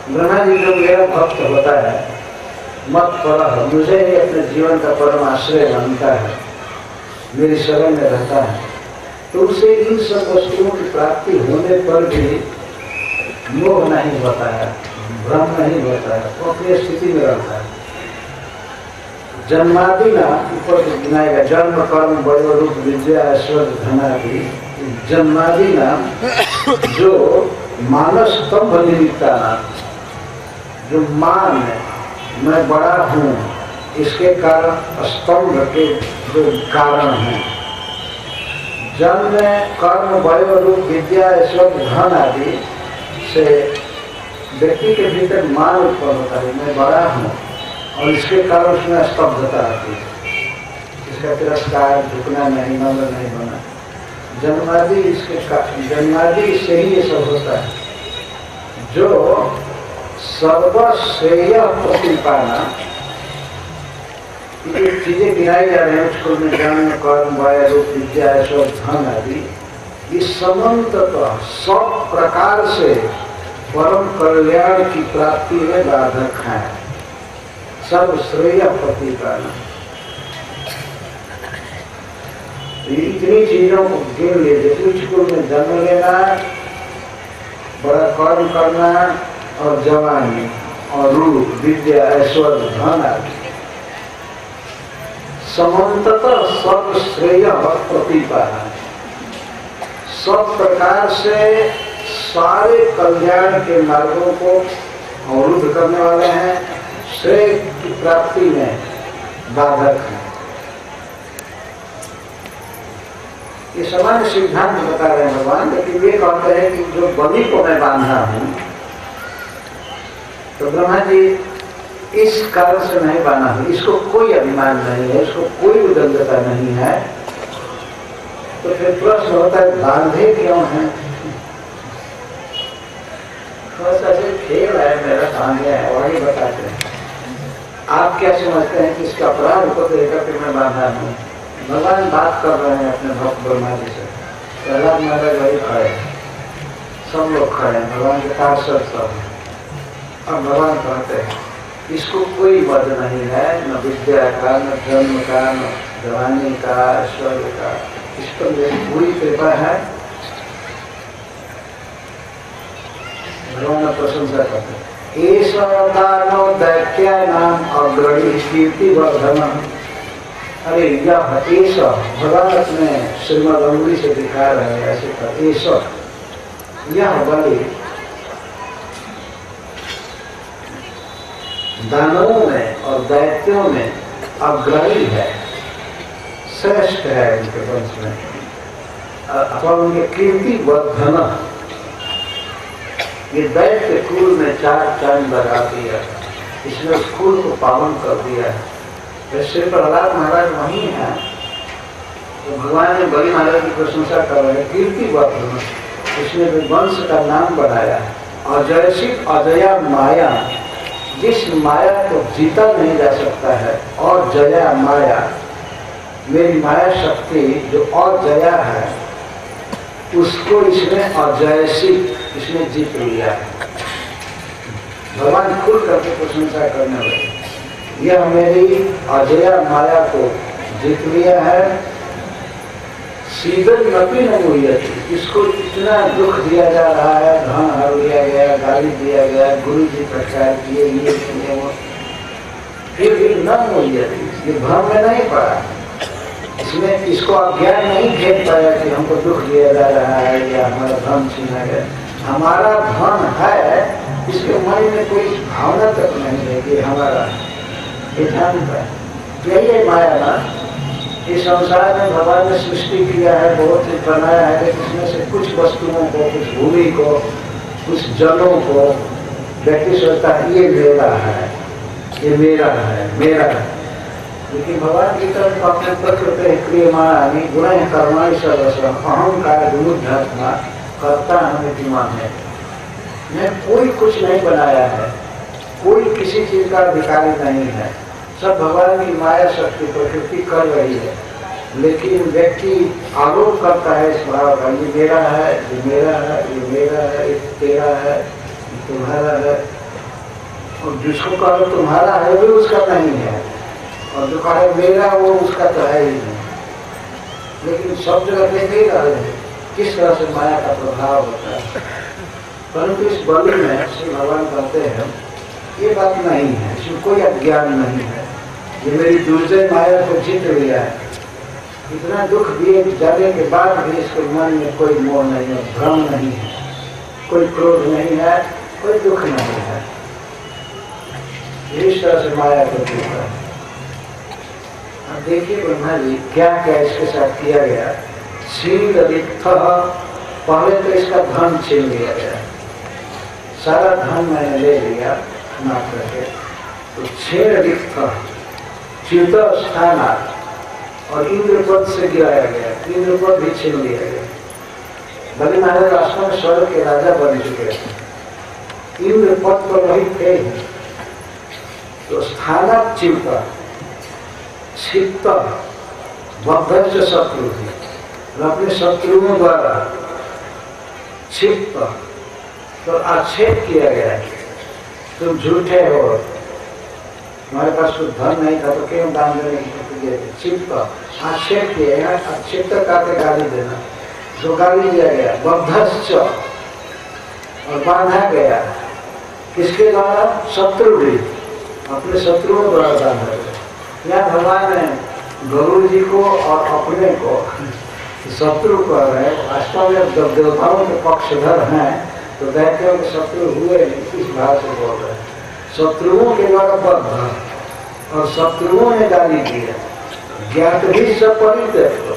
ब्रह्मा जी जो मेरा भक्त होता है, मत पर मुझे ही अपने जीवन का परम आश्रय मानता है, मेरी शरण में रहता है, तो उसे इन सब वस्तुओं की प्राप्ति होने पर भी मोह नहीं होता है, भ्रम नहीं होता है, वो अपनी स्थिति में रहता है। जन्मादि नाम ऊपर गिनाएगा, जन्म कर्म वैभव रूप विद्या ऐश्वर्य धनादि, जन्मादि नाम जो मानस स्तंभ निमित्ता नाम, जो मान है मैं बड़ा हूँ इसके कारण स्तंभ के जो कारण हैं, जन्म कर्म वैभव रूप विद्या ऐश्वर्य धन आदि से व्यक्ति के भीतर मान उत्पन्न होता है, मैं बड़ा हूँ और इसके कारण उसमें स्तब्धता आती है, इसका तिरस्कार, झुकना नहीं, नम्र नहीं होना, जन्मादि जन्मादि से ही ये सब होता है। जो सर्वश्रेय प्रतिपाना, ये चीजें गिनाई जा रहे हैं स्कूल में, जन्म कर्म वैभव रूप विद्या ऐश्वर्य धन आदि, ये समन्ततः सब प्रकार से परम कल्याण की प्राप्ति में बाधक है। सर्वश्रेय प्रतिपाना, इतनी चीजों को गिन लीजिए। स्कूल में जन्म लेना, बड़ा कर्म करना और जवानी और रूप विद्या ऐश्वर्य धन आदि, समन्ततः सर्वश्रेय प्रतिपादन, सब प्रकार से सारे कल्याण के मार्गों को अवरुद्ध करने वाले हैं, श्रेय की प्राप्ति में बाधक है। ये सामान्य सिद्धांत बता रहे हैं भगवान, लेकिन वे कहते हैं कि जो बलि को मैं बांधा हूं, तो ब्रह्मा जी इस कारण से नहीं बांधा हूं, इसको कोई अभिमान नहीं है, इसको कोई उदंडता नहीं है, तो फिर प्रश्न होता है बांधे क्यों है? थोड़ा सा खेल है मेरा, बांधे है, वही बताते हैं। आप क्या समझते हैं कि इसका अपराध को लेकर के मैं बांधा हूं? भगवान बात कर रहे हैं अपने भक्त ब्रह्मा जी से, प्रहलाद महाराज वही खड़े, सब लोग खड़े हैं, भगवान के पार्षद सब। अब भगवान कहते हैं इसको कोई वध नहीं है, न विद्या का, न जन्म का, न जवानी का, ऐश्वर्य का, इस पर मेरी पूरी कृपा है। भगवान प्रशंसा करते हैं, ऐसा दानव दैत्या नाम अग्रणी कीर्ति वर्धन। अरे यह ऐसा, भगवान अपने श्रीमद अंगुली से दिखा रहे हैं ऐसे कर, ऐसा यह बलि दानवों में और दैत्यों में अग्रणी है, श्रेष्ठ है उनके वंश में, अथवा उनके कीर्ति वर्धन। ये दैत्य कुल में 4 चंद लगा दिया, इसने उस कुल को पावन कर दिया है। श्री प्रहलाद महाराज वही है, तो भगवान ने बलि महाराज की प्रशंसा कर रहे हैं, कीर्ति वर्धन, इसने वंश का नाम बढ़ाया। अजयसित अजया माया, जिस माया को जीता नहीं जा सकता है, और जया माया, मेरी माया शक्ति जो अजया है उसको इसने अजयसित, इसने जीत लिया है। भगवान खुद करके प्रशंसा करने लगे, यह मेरी अजया माया को जीत लिया है। सीधन नपी नहीं हुई है, इसको इतना दुख दिया जा रहा है, धन हर लिया गया, गाली दिया गया, गुरु जी प्रचार किए, ये किए वो, फिर भी न हुई है, ये भ्रम में नहीं पड़ा, इसमें इसको अज्ञान नहीं घेर पाया कि हमको दुख दिया जा रहा है या हमारा धन छीना गया। हमारा धन है, इसके मन में कोई भावना तक नहीं है कि हमारा, ये ध्यान है, यही है माया ना, इस संसार में भगवान ने सृष्टि किया है, बहुत चीज बनाया है, लेकिन इसमें से कुछ वस्तुओं को, कुछ भूमि को, कुछ जलों को व्यक्ति सोचता है ये मेरा है, ये मेरा है, मेरा है। लेकिन भगवान की तरफ अपने प्रकृति क्रियमाणानि गुणः कर्माणि सर्वस्वम् अहंकार विमुद्धात्मा कर्ता हमें माने। मैं कोई कुछ नहीं बनाया है, कोई किसी चीज का अधिकारी नहीं है, सब भगवान की माया शक्ति प्रकृति कर रही है। लेकिन व्यक्ति आरोप करता है इस भाव का, ये मेरा है, ये मेरा है, ये मेरा है, ये तेरा है, ये तुम्हारा है। और जिसको कहो तुम्हारा है वो उसका नहीं है, और जो कहे मेरा वो उसका तो है ही नहीं। लेकिन सब जगह देख ही रहे हैं किस तरह से माया का प्रभाव होता है। परंतु इस बलि में श्री भगवान कहते हैं ये बात नहीं है, इसमें कोई अज्ञान नहीं है, ये मेरी दुर्जय माया को जीत लिया है। इतना दुख दिए जाने के बाद भी इसके मन में कोई मोह नहीं है, भ्रम नहीं है, कोई क्रोध नहीं है, कोई दुख नहीं है। इस तरह से माया को जीता है। अब देखिए ब्रह्मा जी क्या क्या इसके साथ किया गया। शील रिक्त, पहले तो इसका धन छीन लिया गया, सारा धन मैंने ले लिया नाप करके। तो छेड़ रिक्त च्युत स्थान और इंद्रपद से गिराया गया, इंद्रपद भी छीन लिया गया। बलि महाराज राष्ट्र में स्वर्ग के राजा बन चुके थे, इंद्रपद तो वही थे। तो स्थान च्युत क्षिप्त बद्ध शत्रु थी, अपने शत्रुओं द्वारा क्षिप्त तो आक्षेप किया गया, तुम झूठे हो, हमारे पास कुछ धन नहीं था तो क्यों दान देने की क्षिप्त आक्षेप किया गया। क्षिप्त काटे गाली देना, जो गाली दिया गया। बद्धश्च और बांधा गया, किसके द्वारा? शत्रु भी, अपने शत्रुओं द्वारा बांधा गया। यहाँ भगवान ने गरुड़ जी को और अपने को शत्रु कर रहे हैं। वास्तव में जब देवताओं के पक्षधर हैं तो दैत्यों के शत्रु हुए नहीं, इस भाव से बोल रहे हैं। शत्रुओं के द्वारा बद्ध और शत्रुओं ने गाली दी है, ज्ञात भी सब परित्यक्त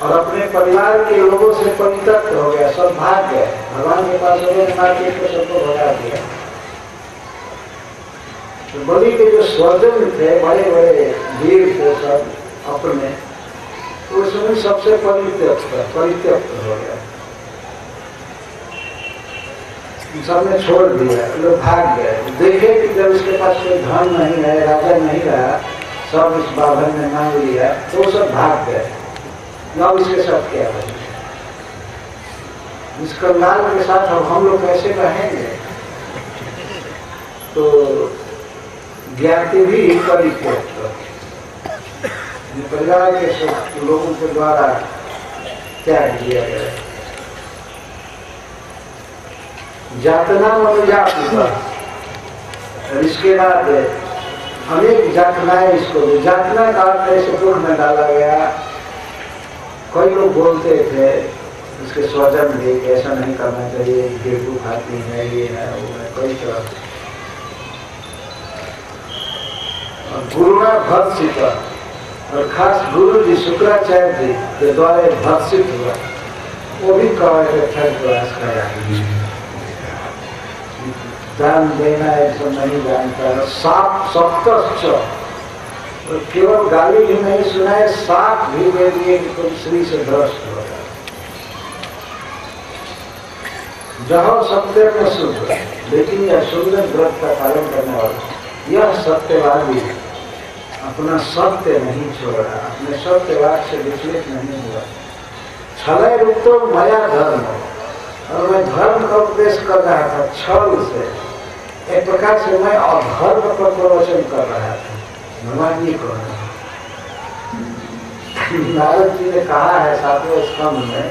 और अपने परिवार के लोगों से परित्यक्त हो गया, सब भाग गए। भगवान के पास मार्केट को सबको भगा दिया। तो बलि के जो स्वजन थे, बड़े बड़े वीर थे सब अपने, तो उसमें सबसे परित्यक्त हो गया, सबने छोड़ दिया, लोग भाग गए। देखे कि जब इसके पास कोई धन नहीं है, राजा नहीं रहा, सब इस बाभन ने मांग लिया, तो सब भाग गए। अब इसके साथ क्या है? इस कंगाल के साथ अब हम लोग कैसे रहेंगे? तो ज्ञाति भी परित्यक्त, परिवार के सब लोगों के द्वारा त्याग दिया गया। जातना मनुजाति, इसके बाद अनेक जातनाएं इसको, जातना का अर्थ ऐसे दुख में डाला गया। कई लोग बोलते थे इसके स्वजन भी, ऐसा नहीं करना चाहिए, गेहूं खाती है, ये है वो है, कई तरह। गुरुना भत्सित, और खास गुरु जी शुक्राचार्य जी के द्वारा भत्सित हुआ, वो भी कहे प्रयास करा, दान देना ऐसा नहीं जानता। साप सप्तश्च, तो केवल गाली भी नहीं सुनाए, साप भी दे दिए कि तुम श्री से भ्रष्ट हो गए। जहाँ सत्य में शुद्ध, लेकिन यह सुंदर व्रत का पालन करने वाला, यह सत्यवादी अपना सत्य नहीं छोड़ा, अपने सत्यवाद से विचलित नहीं हुआ। छलय रूप तो माया धर्म, और मैं धर्म का उपदेश कर रहा था छल से, एक प्रकार से मैं अधर्म का प्रवचन कर रहा था। भगवान जी को नारद जी ने कहा है 7वें स्कंद में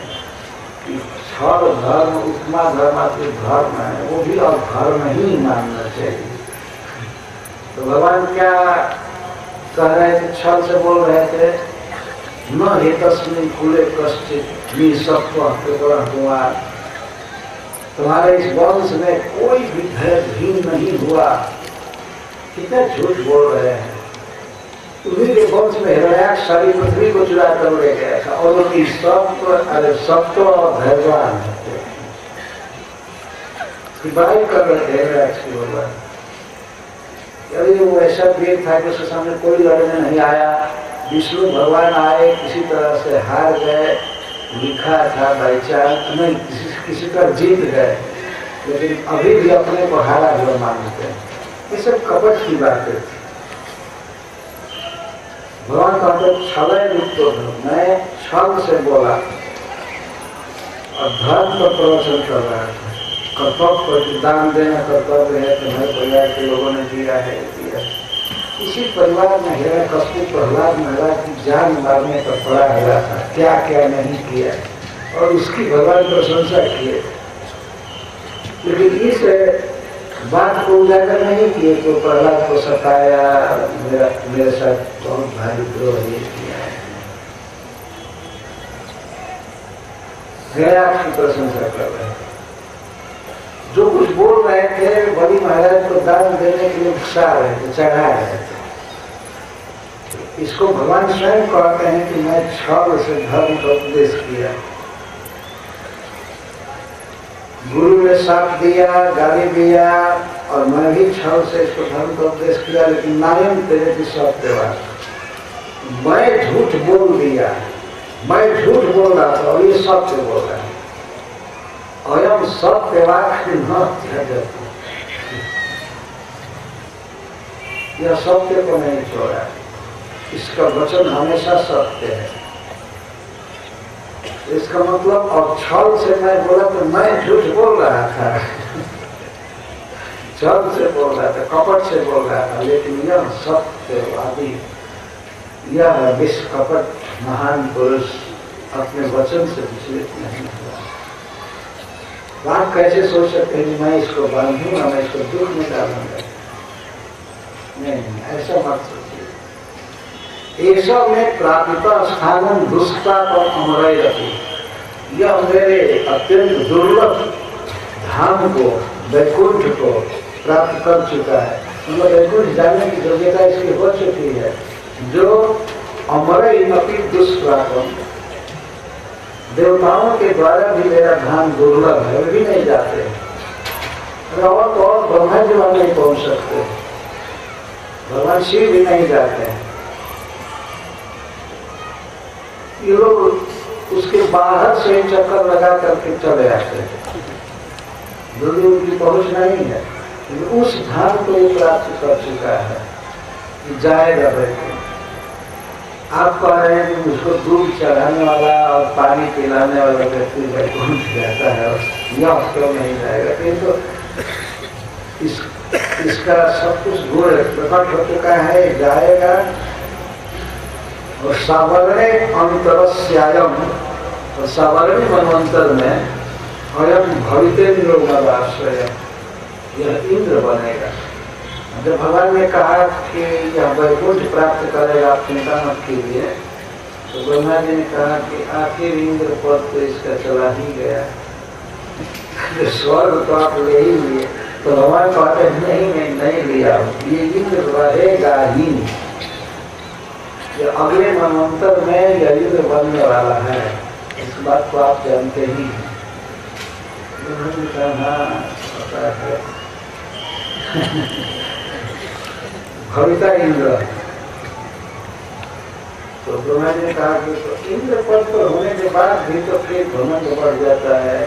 कि छल धर्म, उपमा धर्म आपके धर्म है, वो भी अधर्म ही मानना चाहिए। तो भगवान क्या कह रहे थे? छल से बोल रहे थे, न हे तस्मिन कुले कश्चित निसत्व हुआ, तुम्हारे इस वंश में कोई भी भेदहीन नहीं हुआ। कितना झूठ बोल रहे हैं। उन्हीं के वंश में हिरण्याक्ष सारी पृथ्वी को चुरा कर ले गया था और उनकी सत्व और धैर्यवान बुराई कर रहे थे हिरण्याक्ष की भगवान। यदि वो ऐसा वीर था कि उसके सामने कोई लड़ने नहीं आया, विष्णु भगवान आए, किसी तरह से हार गए, लिखा था बाई चांस नहीं, किसी पर जीत गए, लेकिन अभी भी अपने को हारा हुआ मानते हैं। ये सब कपट की बातें थी। भगवान कहते छलय युक्त, मैं छल से बोला और धर्म पर प्रवचन कर रहा था। कर्तव्य दान देना कर्तव्य है, तुम्हारे परिवार के लोगों ने दिया है, दिया। इसी परिवार में हिरण्यकश्यप प्रहलाद महाराज की जान मारने पर पड़ा हुआ था, क्या क्या नहीं किया और उसकी भगवान प्रशंसा किए, लेकिन इस बात को उजागर नहीं किए तो प्रहलाद को सताया, मेरे साथ बहुत भारी द्रोह किया है। हिरण्याक्ष की प्रशंसा कर रहे हैं। जो कुछ बोल रहे थे बलि महाराज को दान देने के लिए उकसा रहे थे, चढ़ा रहे थे। इसको भगवान स्वयं कहते हैं कि मैं छल से धर्म का उपदेश किया। गुरु ने साथ दिया, गाली दिया और मैं भी छल से इसको धर्म का उपदेश किया, लेकिन नायम तेरे की सत्यवाद, मैं झूठ बोल दिया, मैं झूठ बोल रहा था और ये सत्य बोल रहा है। अयम सत्यवाद न त्यजतु, यह सत्य को नहीं छोड़ा, इसका वचन हमेशा सत्य है। इसका मतलब और छल से मैं बोला तो मैं झूठ बोल रहा था, छल से बोल रहा था, कपट से बोल रहा था, लेकिन यह सत्यवादी, यह विश्व कपट महान पुरुष अपने वचन से विचलित नहीं हुआ। आप कैसे सोच सकते हैं कि मैं इसको बांधूंगा, मैं इसको दुख में डालूंगा? नहीं, ऐसा मत सोचिए। ऐसा में प्राप्त स्थान दुष्टा पर अमरय रखी, यह मेरे अत्यंत दुर्लभ धाम को, वैकुंठ को प्राप्त कर चुका है। मतलब वैकुंठ जाने की योग्यता इसकी हो चुकी है। जो अमरय नपी दुष्प्रापम, देवताओं के द्वारा भी मेरा धाम दुर्लभ है, वे भी नहीं जाते, और तो और ब्रह्मा जी वहां नहीं पहुंच सकते, भगवान शिव भी नहीं जाते हैं। ये लोग उसके बाहर से चक्कर लगा करके चले आते हैं, दूर उनकी पहुंच नहीं है, लेकिन उस धाम को ये प्राप्त कर चुका है कि जाएगा वैकुंठ। आप कह रहे हैं कि उसको दूध चढ़ाने वाला और पानी पिलाने वाला व्यक्ति वैकुंठ जाता है, यह क्यों नहीं जाएगा? तो इसका सब कुछ गुण प्रकट हो चुका है, जाएगा। और सावरणे अंतरस्यायम, और सावरणी मनवंतर में अयम भवितेन्द्र मदाश्रय, यह इंद्र बनेगा। जब भगवान ने कहा कि यह वैकुंठ प्राप्त करेगा, आप चिंता मत कीजिए, तो ब्रह्मा जी ने कहा कि आखिर इंद्र पद तो इसका चला ही गया, स्वर्ग तो आप ले ही लिए। तो भगवान कहते हैं नहीं लिया, ये इंद्र रहेगा ही, ये अगले मनवंतर में यह इंद्र बनने वाला है, इस बात को आप जानते ही हैं। हाँ पता है। भविता इंद्र, तो ब्रह्मा जी ने कहा कि तो इंद्र पद पर होने के बाद भी तो फिर घमंड बढ़ जाता है,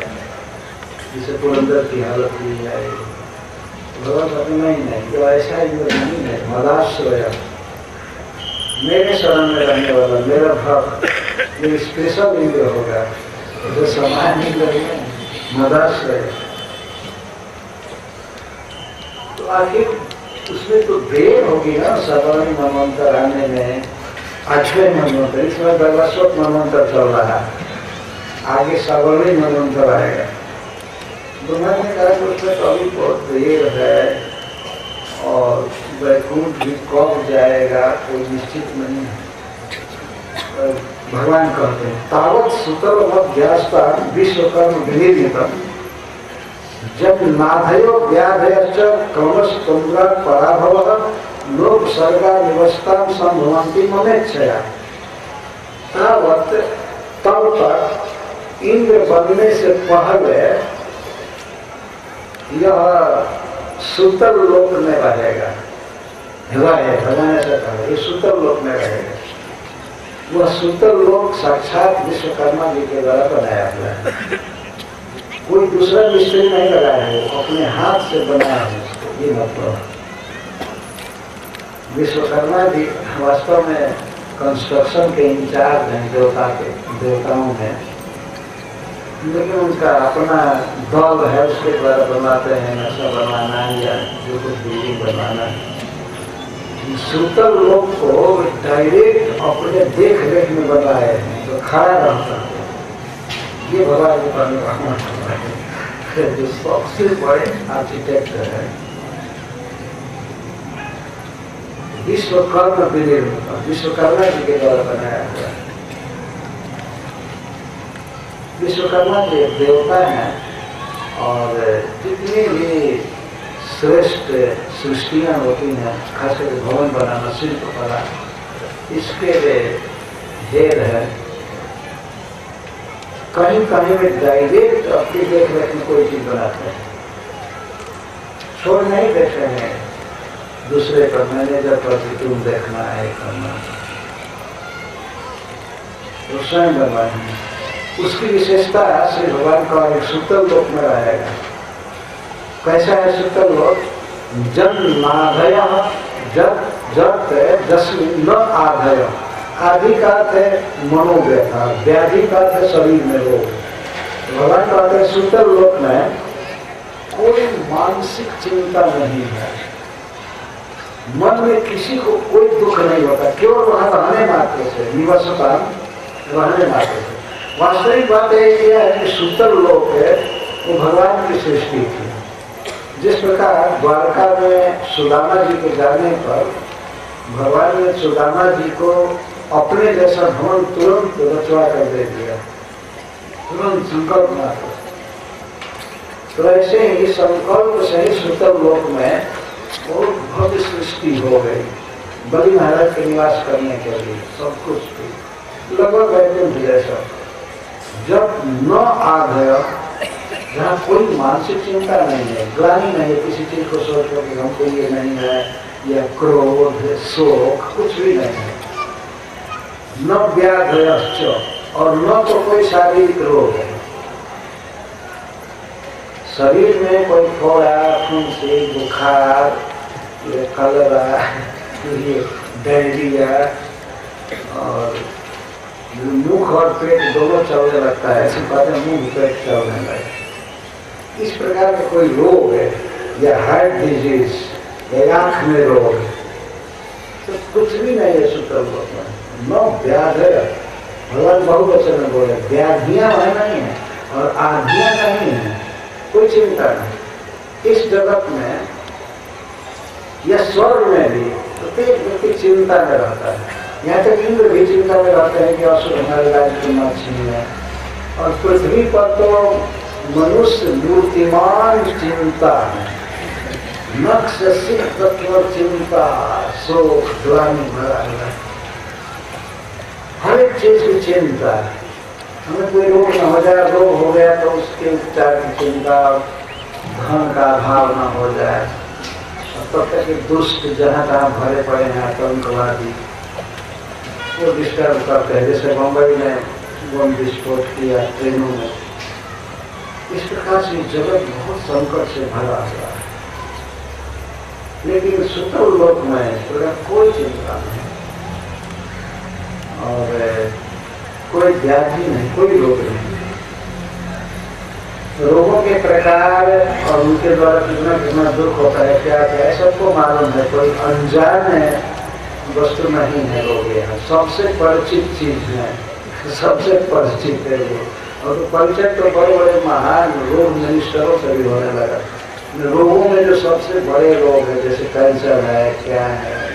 जिसे पुरंदर की हालत हुई है। भगवान कहते नहीं, तो ऐसा इंद्र नहीं है, मदाश्रय, मेरे शरण में रहने वाला मेरा भक्त, ये स्पेशल इंद्र होगा, जो सामान्य इंद्र है, मदाश्रय। तो आखिर उसमें तो देर होगी ना सावरणी मनवंतर आने में, 8वें मनवंतर, इसमें दर्वाश्वत मनवंतर चल रहा है, आगे सावरणी मनवंतर आएगा। ब्रह्मा ने कहा कि उसमें तो अभी बहुत देर है और वैकुंठ भी कब जाएगा कोई निश्चित नहीं है। भगवान कहते हैं तावत सुतर व्यासता विश्वकर्म विनिर्मितम, जब नाधयो व्याधयश्च कमस तुंद्रा पराभव लोग सर्गा निवस्था संभवंती ममेच्छया, तावत तब तक इंद्र बनने से पहले यह सूतल लोक में रहेगा। भगवान ऐसा कहा, ये सूतल लोक में रहेगा। वह सूतल लोक साक्षात विश्वकर्मा जी के द्वारा बनाया हुआ है, कोई दूसरा मिस्त्री नहीं लगाया है, अपने हाथ से बनाया है उसको। ये मतलब विश्वकर्मा जी वास्तव में कंस्ट्रक्शन के इंचार्ज हैं देवताओं में, लेकिन उनका अपना दल है, उसके द्वारा बनवाते हैं, नक्शा बनवाना या जो कुछ बिल्डिंग बनवाना। सूतल लोक को डायरेक्ट अपने देख रेख में बनाए हैं, तो खड़ा रहता है। ये भगवान जी पर जो सबसे बड़े आर्किटेक्ट है, विश्वकर्मा विश्वकर्मा जी के द्वारा बनाया हुआ है। विश्वकर्मा जी एक देवता हैं और जितनी भी श्रेष्ठ सृष्टियाँ होती हैं, खासकर भवन बनाना, शिल्प कला, इसके हेड है। कहीं कहीं में डायरेक्ट अपनी देख रेख में कोई चीज बनाते हैं, छोड़ नहीं देते हैं दूसरे पर, मैनेजर पर भी तुम देखना है करना, तो स्वयं बनवाएंगे। उसकी विशेषता श्री भगवान का एक सूतल लोक में रहेगा। कैसा है सूतल लोक? जन नाधय जस्मिन न आधय, आदि का थे मनोव्यथा, व्याधि का थे शरीर में रोग। भगवान कहते हैं सूतल लोक में कोई मानसिक चिंता नहीं है, मन में किसी को कोई दुख नहीं होता, केवल वहां रहने मात्र से, निवासता रहने मात्र से। वास्तविक बात यह है कि सूतल लोक है वो भगवान की सृष्टि थी। जिस प्रकार द्वारका में सुदामा जी के जाने पर भगवान ने सुदामा जी को अपने जैसा भवन तुरंत रचवा कर दे दिया, तुरंत संकल्प मात्र। तो ऐसे ही संकल्प से ही सूतल लोक में बहुत भव्य सृष्टि हो गई, बलि महाराज के निवास करने के लिए सब कुछ लगभग वैकुंठ जैसा। जब न आधय, जहाँ कोई मानसिक चिंता नहीं है, ग्लानि नहीं है किसी चीज को सोच कर कि हमको ये नहीं है, या क्रोध शोक कुछ भी नहीं है, न व्याधयश्च, और न तो कोई शारीरिक रोग है। शरीर में कोई फोड़ा, फुंसी, बुखार, ये कलरा, ये डायरिया, और मुख और पेट दोनों चलने लगता है, ऐसी बातें मुंह पेट चलने लगे। इस प्रकार का कोई रोग है, या हार्ट डिजीज, या आंख में रोग, तो कुछ भी नहीं है सूतल लोक में। न व्याधय, भगवान बहुवचन में बोले, व्याधियां वहां नहीं है और आधियां नहीं है, कोई चिंता नहीं। इस जगत में या स्वर्ग में भी प्रत्येक व्यक्ति चिंता में रहता है। यहाँ तक इंद्र भी चिंता में रहते हैं कि असुर हमारे राज्य को न छीने। और पृथ्वी पर तो मनुष्य मूर्तिमान चिंता है, नक्श तत्व चिंता, शोक ग्लानि भरा है, हर एक चीज की चिंता है। हमें कोई रोग न हो जाए, रोग हो गया तो उसके उपचार की चिंता, धन का अभाव न हो जाए, तब तक कि दुष्ट जहाँ तहाँ भरे पड़े हैं आतंकवादी, वो डिस्टर्ब करते हैं। जैसे मुंबई में बम विस्फोट किया ट्रेनों में, इस प्रकार से जगत बहुत संकट से भरा हुआ है। लेकिन सूतल लोक में कोई चिंता नहीं, और कोई व्याधि नहीं, कोई रोग नहीं। रोगों के प्रकार और उनके द्वारा कितना कितना दुख होता है, क्या क्या है, सबको मालूम है। कोई अनजान वस्तु नहीं है रोग, यहाँ सबसे परिचित चीज है, सबसे परिचित है वो। और तो परिचय तो बड़े बड़े महान रोग मिनिस्टरों से भी होने लगा। रोगों में जो सबसे बड़े रोग है, जैसे कैंसर है, क्या है,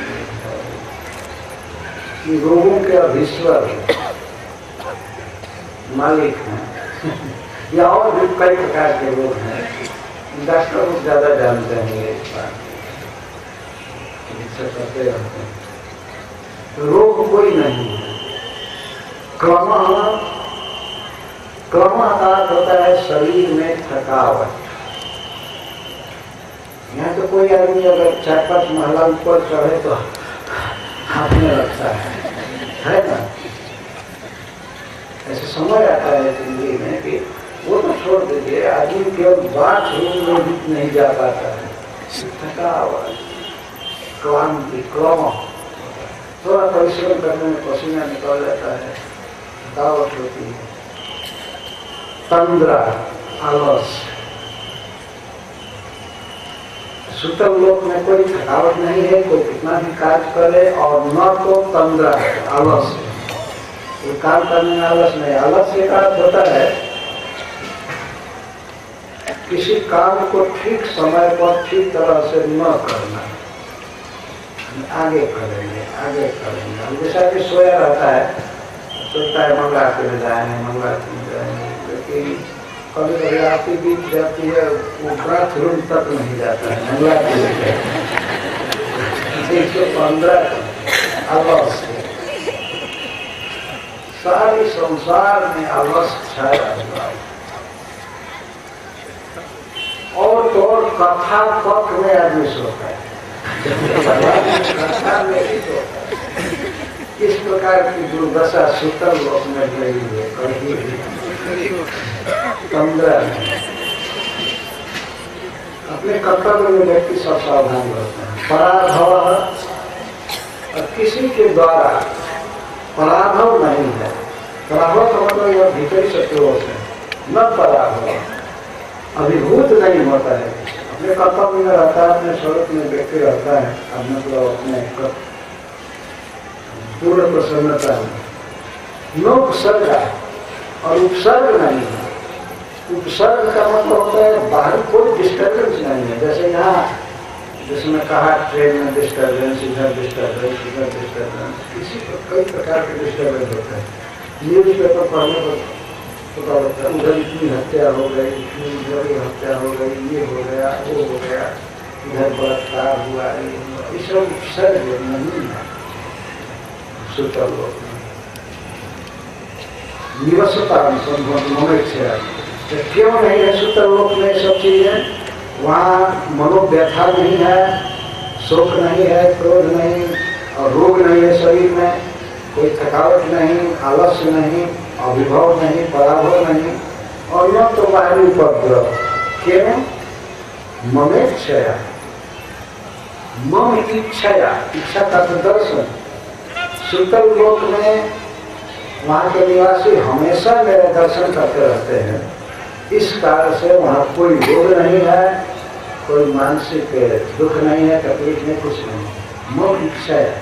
कि रोगों के अधीश्वर मालिक हैं या और भी कई प्रकार के रोग हैं। डॉक्टर लोग ज्यादा जानते हैं इस बात। से करते रहते हैं। तो रोग कोई नहीं है। क्रम का अर्थ होता है शरीर में थकावट। यहाँ तो कोई आदमी अगर 4-5 महला ऊपर चढ़े तो हाथने लगता है ना। ऐसे समझ आता है जिंदगी में कि वो तो छोड़ दीजिए, आदमी केवल बाथरूम में भी नहीं जा पाता है। थकावट, क्लांति, क्रम, थोड़ा परिश्रम करने में पसीना निकल जाता है, थकावट होती है। तंद्रा, आलस। सुतल लोक में कोई थकावट नहीं है, कोई कितना भी कार्य करे, और न तो तंद्रा है, आलस है। कोई काम करने में आलस नहीं। आलस एक अर्थ होता है किसी काम को ठीक समय पर ठीक तरह से न करना। आगे करेंगे। हम जैसा कि सोया रहता है, सोचता है मंगला के जाएंगे, लेकिन कभी कभी आती बीत जाती है, वो बाथरूम तक नहीं जाता है, मंगला के 115 आलस। सारी संसार में आलस छाया हुआ है। और तो और कथा पथ में आदमी सोता है, कथा में ही सोता है। इस प्रकार की दुर्दशा सुतल लोक में गई है। कहीं तंद्रा नहीं। अपने कर्तव्य में व्यक्ति सब सावधान रहते हैं। पराभव, और किसी के द्वारा पराभव नहीं है। पराभव का मतलब यह भीतरी शत्रुओं से न पराभव, अभिभूत नहीं होता है। अपने कर्तव्य में रहता है, अपने स्वरूप में व्यक्ति रहता है, अब मतलब अपने पूर्ण प्रसन्नता में। न उपसर्ग और उपसर्ग नहीं है। उपसर्ग का मतलब होता है बाहर कोई डिस्टर्बेंस नहीं है। जैसे यहाँ जिसमें कहा ट्रेन में डिस्टर्बेंस, इधर डिस्टर्बेंस, इधर डिस्टर्बेंस, किसी कई प्रकार के डिस्टर्बेंस होते हैं। न्यूज पेपर पढ़ने पर पता लगता है उधर इतनी हत्या हो गई, इतनी उधर हत्या हो गई, ये हो गया, वो हो गया, इधर बलात्कार हुआ, ये सब उपसर्ग नहीं है। सुतल लोक में निवसता क्यों नहीं है? सुतल लोक में सब चीजें, वहाँ मनोव्यथा नहीं है, शोक नहीं है, क्रोध नहीं, और रोग नहीं है शरीर में, कोई थकावट नहीं, आलस्य नहीं, अभिभव नहीं, पराभव नहीं, और न तो बाहरी उपद्रव। क्यों? ममेच्छया, मम इच्छया, इच्छा का दर्शन। सुतल लोक में वहाँ के निवासी हमेशा मेरे दर्शन करते रहते हैं। इस कारण से वहाँ कोई रोग नहीं है, कोई मानसिक दुख नहीं है, तकलीफ नहीं, कुछ नहीं। मम इच्छया,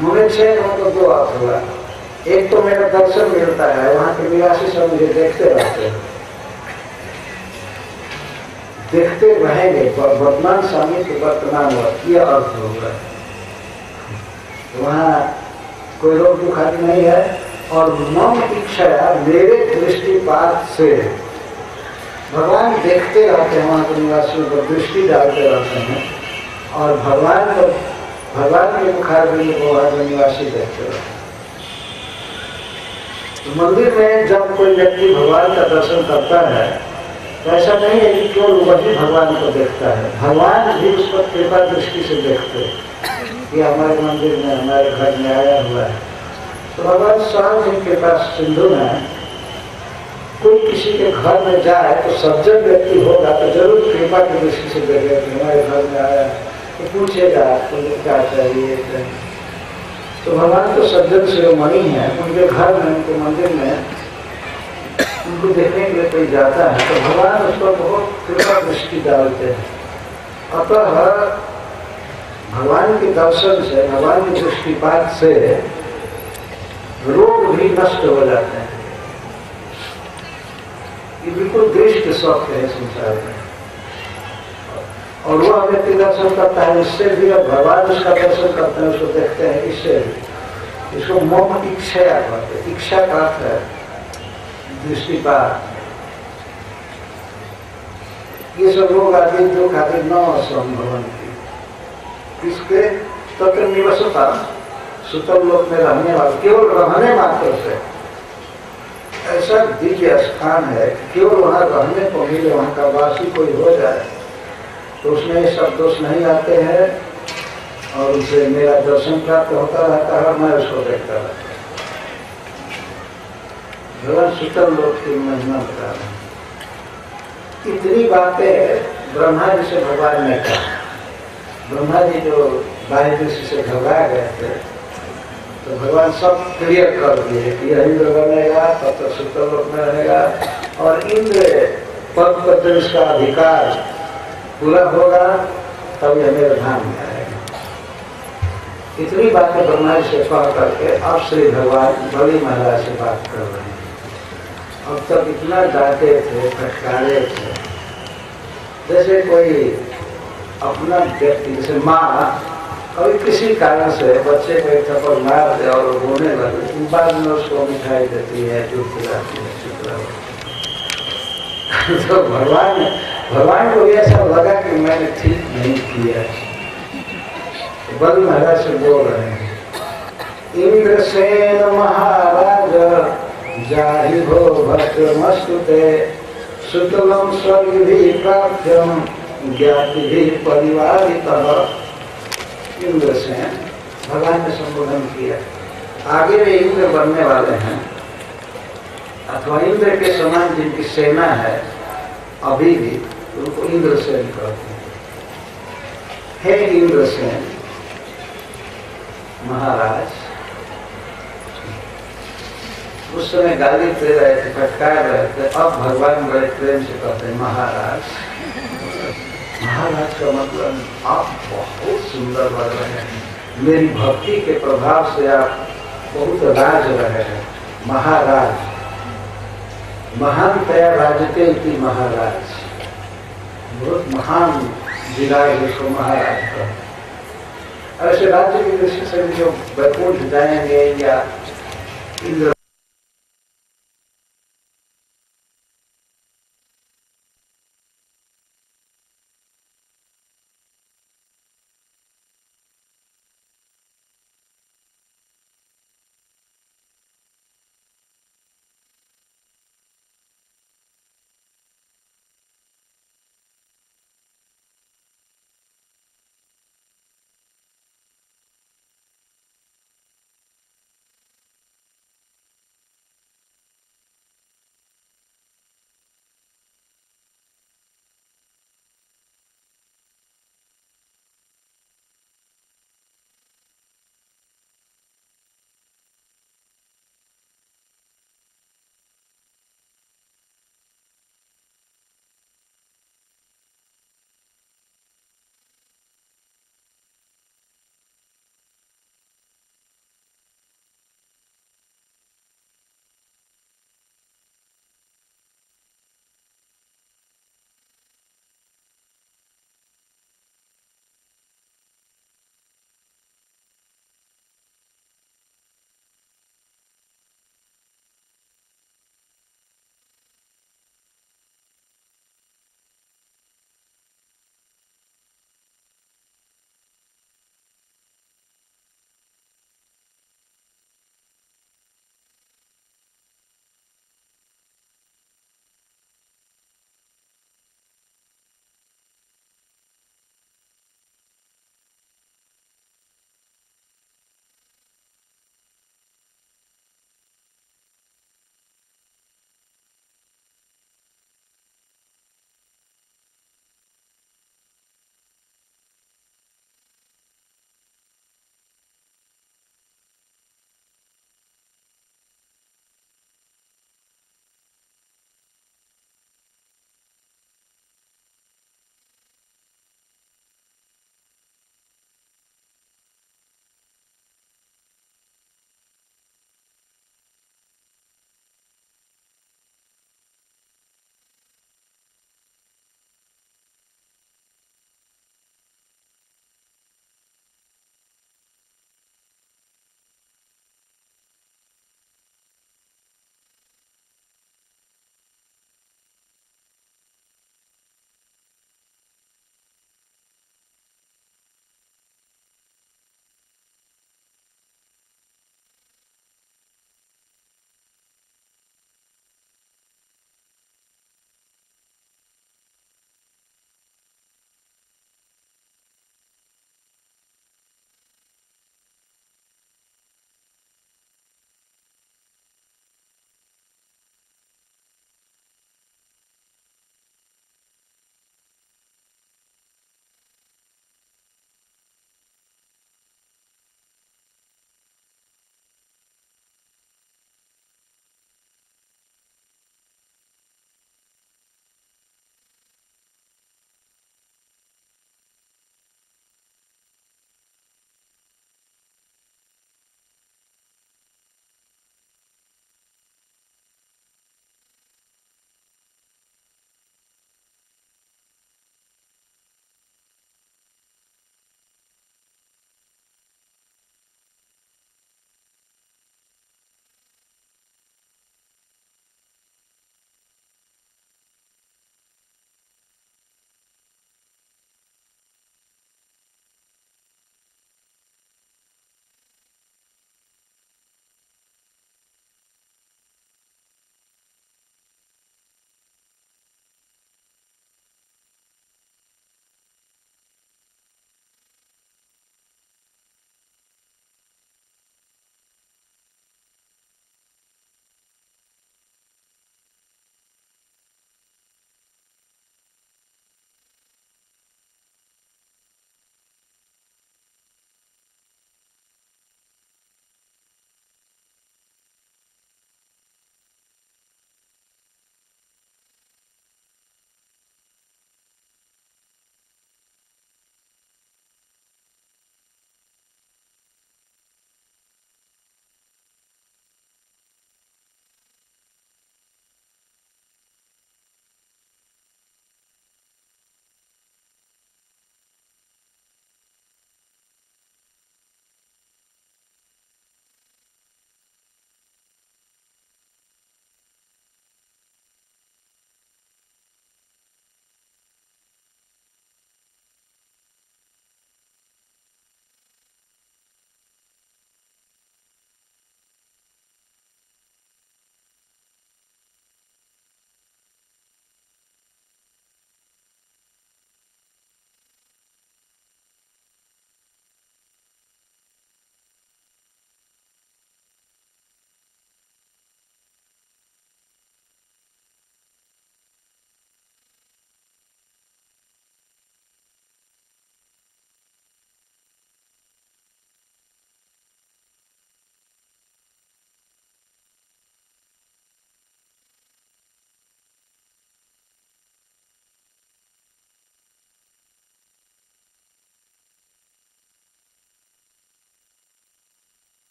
ममेच्छया मतलब दो अर्थ हुआ। एक तो मेरा दर्शन मिलता है, वहाँ के निवासी सब मुझे देखते रहते हैं, देखते रहेंगे। वर्तमान स्वामी के वर्तमान वक्त, यह अर्थ होगा। वहाँ कोई रोग दुख आदि नहीं है। और मम इच्छा, मेरे दृष्टिपात से भगवान देखते रहते हैं, वहाँ के निवासियों पर दृष्टि डालते रहते हैं, और भगवान के मुखारबिंद को वहाँ के निवासी देखते रहते हैं। तो मंदिर में जब कोई व्यक्ति भगवान का दर्शन करता है तो ऐसा नहीं है कि केवल वही भगवान को देखता है, भगवान भी उस पर कृपा दृष्टि से देखते हैं कि हमारे मंदिर में, हमारे घर में आया हुआ है। तो भगवान स्वयं जिनके पास सिंधु में कोई किसी के घर में जाए तो सज्जन व्यक्ति होगा तो जरूर कृपा की दृष्टि से देखेगा कि हमारे घर में आया, तो पूछेगा तुझे क्या चाहिए। तो भगवान तो सज्जन शिरोमणि है, उनके घर में, उनके मंदिर में उनको देखने के लिए कोई जाता है तो भगवान उस पर बहुत कृपा दृष्टि डालते हैं। अतः भगवान के दर्शन से, भगवान के दृष्टिपात से रोग भी नष्ट हो जाते हैं। ये बिल्कुल दृष्ट सत्य है संसार में। और वो व्यक्ति दर्शन करता है, इससे भी अब भगवान उसका दर्शन करते हैं, उसको देखते हैं, इससे भी। इसको मम इच्छया कहते हैं। इच्छा का अर्थ है दृष्टिपात। ये सब लोग आदि दुख आदि न असंभवन की, इसके तत्र निवसता, सुतल लोक में रहने वाले, केवल रहने मात्र से ऐसा दिव्य स्थान है, केवल वहाँ रहने को मिले, वहाँ का वासी कोई हो जाए तो उसमें ये सब दोष नहीं आते हैं और उसे मेरा दर्शन प्राप्त होता रहता है और मैं उसको देखता रहता हूँ। भगवान सुतल लोक की महिमा बता रहे हैं। इतनी बातें ब्रह्मा जी से भगवान ने कहा। ब्रह्मा जी जो वायुदेशी से घबरा गए थे तो भगवान सब क्लियर कर दिए कि यह इंद्र बनेगा तब तक सुतल लोक में रहेगा और इंद्र पद पर इसका अधिकार पूरा होगा तब यह मेरे धाम में आएगा। इतनी बातें ब्रह्मा जी से कह करके अब श्री भगवान बड़ी महाराज से बात कर रहे हैं। अब तक इतना डांटे थे, फटकारे थे, जैसे कोई अपना व्यक्ति, जैसे माँ कभी किसी कारण से बच्चे को एक थप्पड़ मार दे और रोने लगे, बाद में उसको मिठाई देती है, दूध पिलाती है, शुक्र। तो भगवान को ऐसा लगा कि मैंने ठीक नहीं किया। बल महाराज से बोल रहे हैं, इंद्रसेन महाराज जाहि भो भद्रमस्तुते सुतलम स्वर्ग भी प्राप्त्यम ज्ञाति भी परिवारितः। इंद्रसेन भगवान ने संबोधन किया। आगे वे इंद्र बनने वाले हैं अथवा इंद्र के समान जिनकी सेना है अभी भी, उनको इंद्रसेन कहते हैं। हे इंद्रसेन महाराज, उस समय गाली दे रहे थे, फटकार रहे थे, अब भगवान बड़े प्रेम से कहते हैं महाराज। महाराज का मतलब आप बहुत सुंदर लग रहे हैं, मेरी भक्ति के प्रभाव से आप बहुत राज रहे हैं। महाराज, महान तया राजते थी महाराज, बहुत महान विराज उसको महाराज का। ऐसे राज्य की दृष्टि से जो वैकुंठ जाएंगे या इंद्र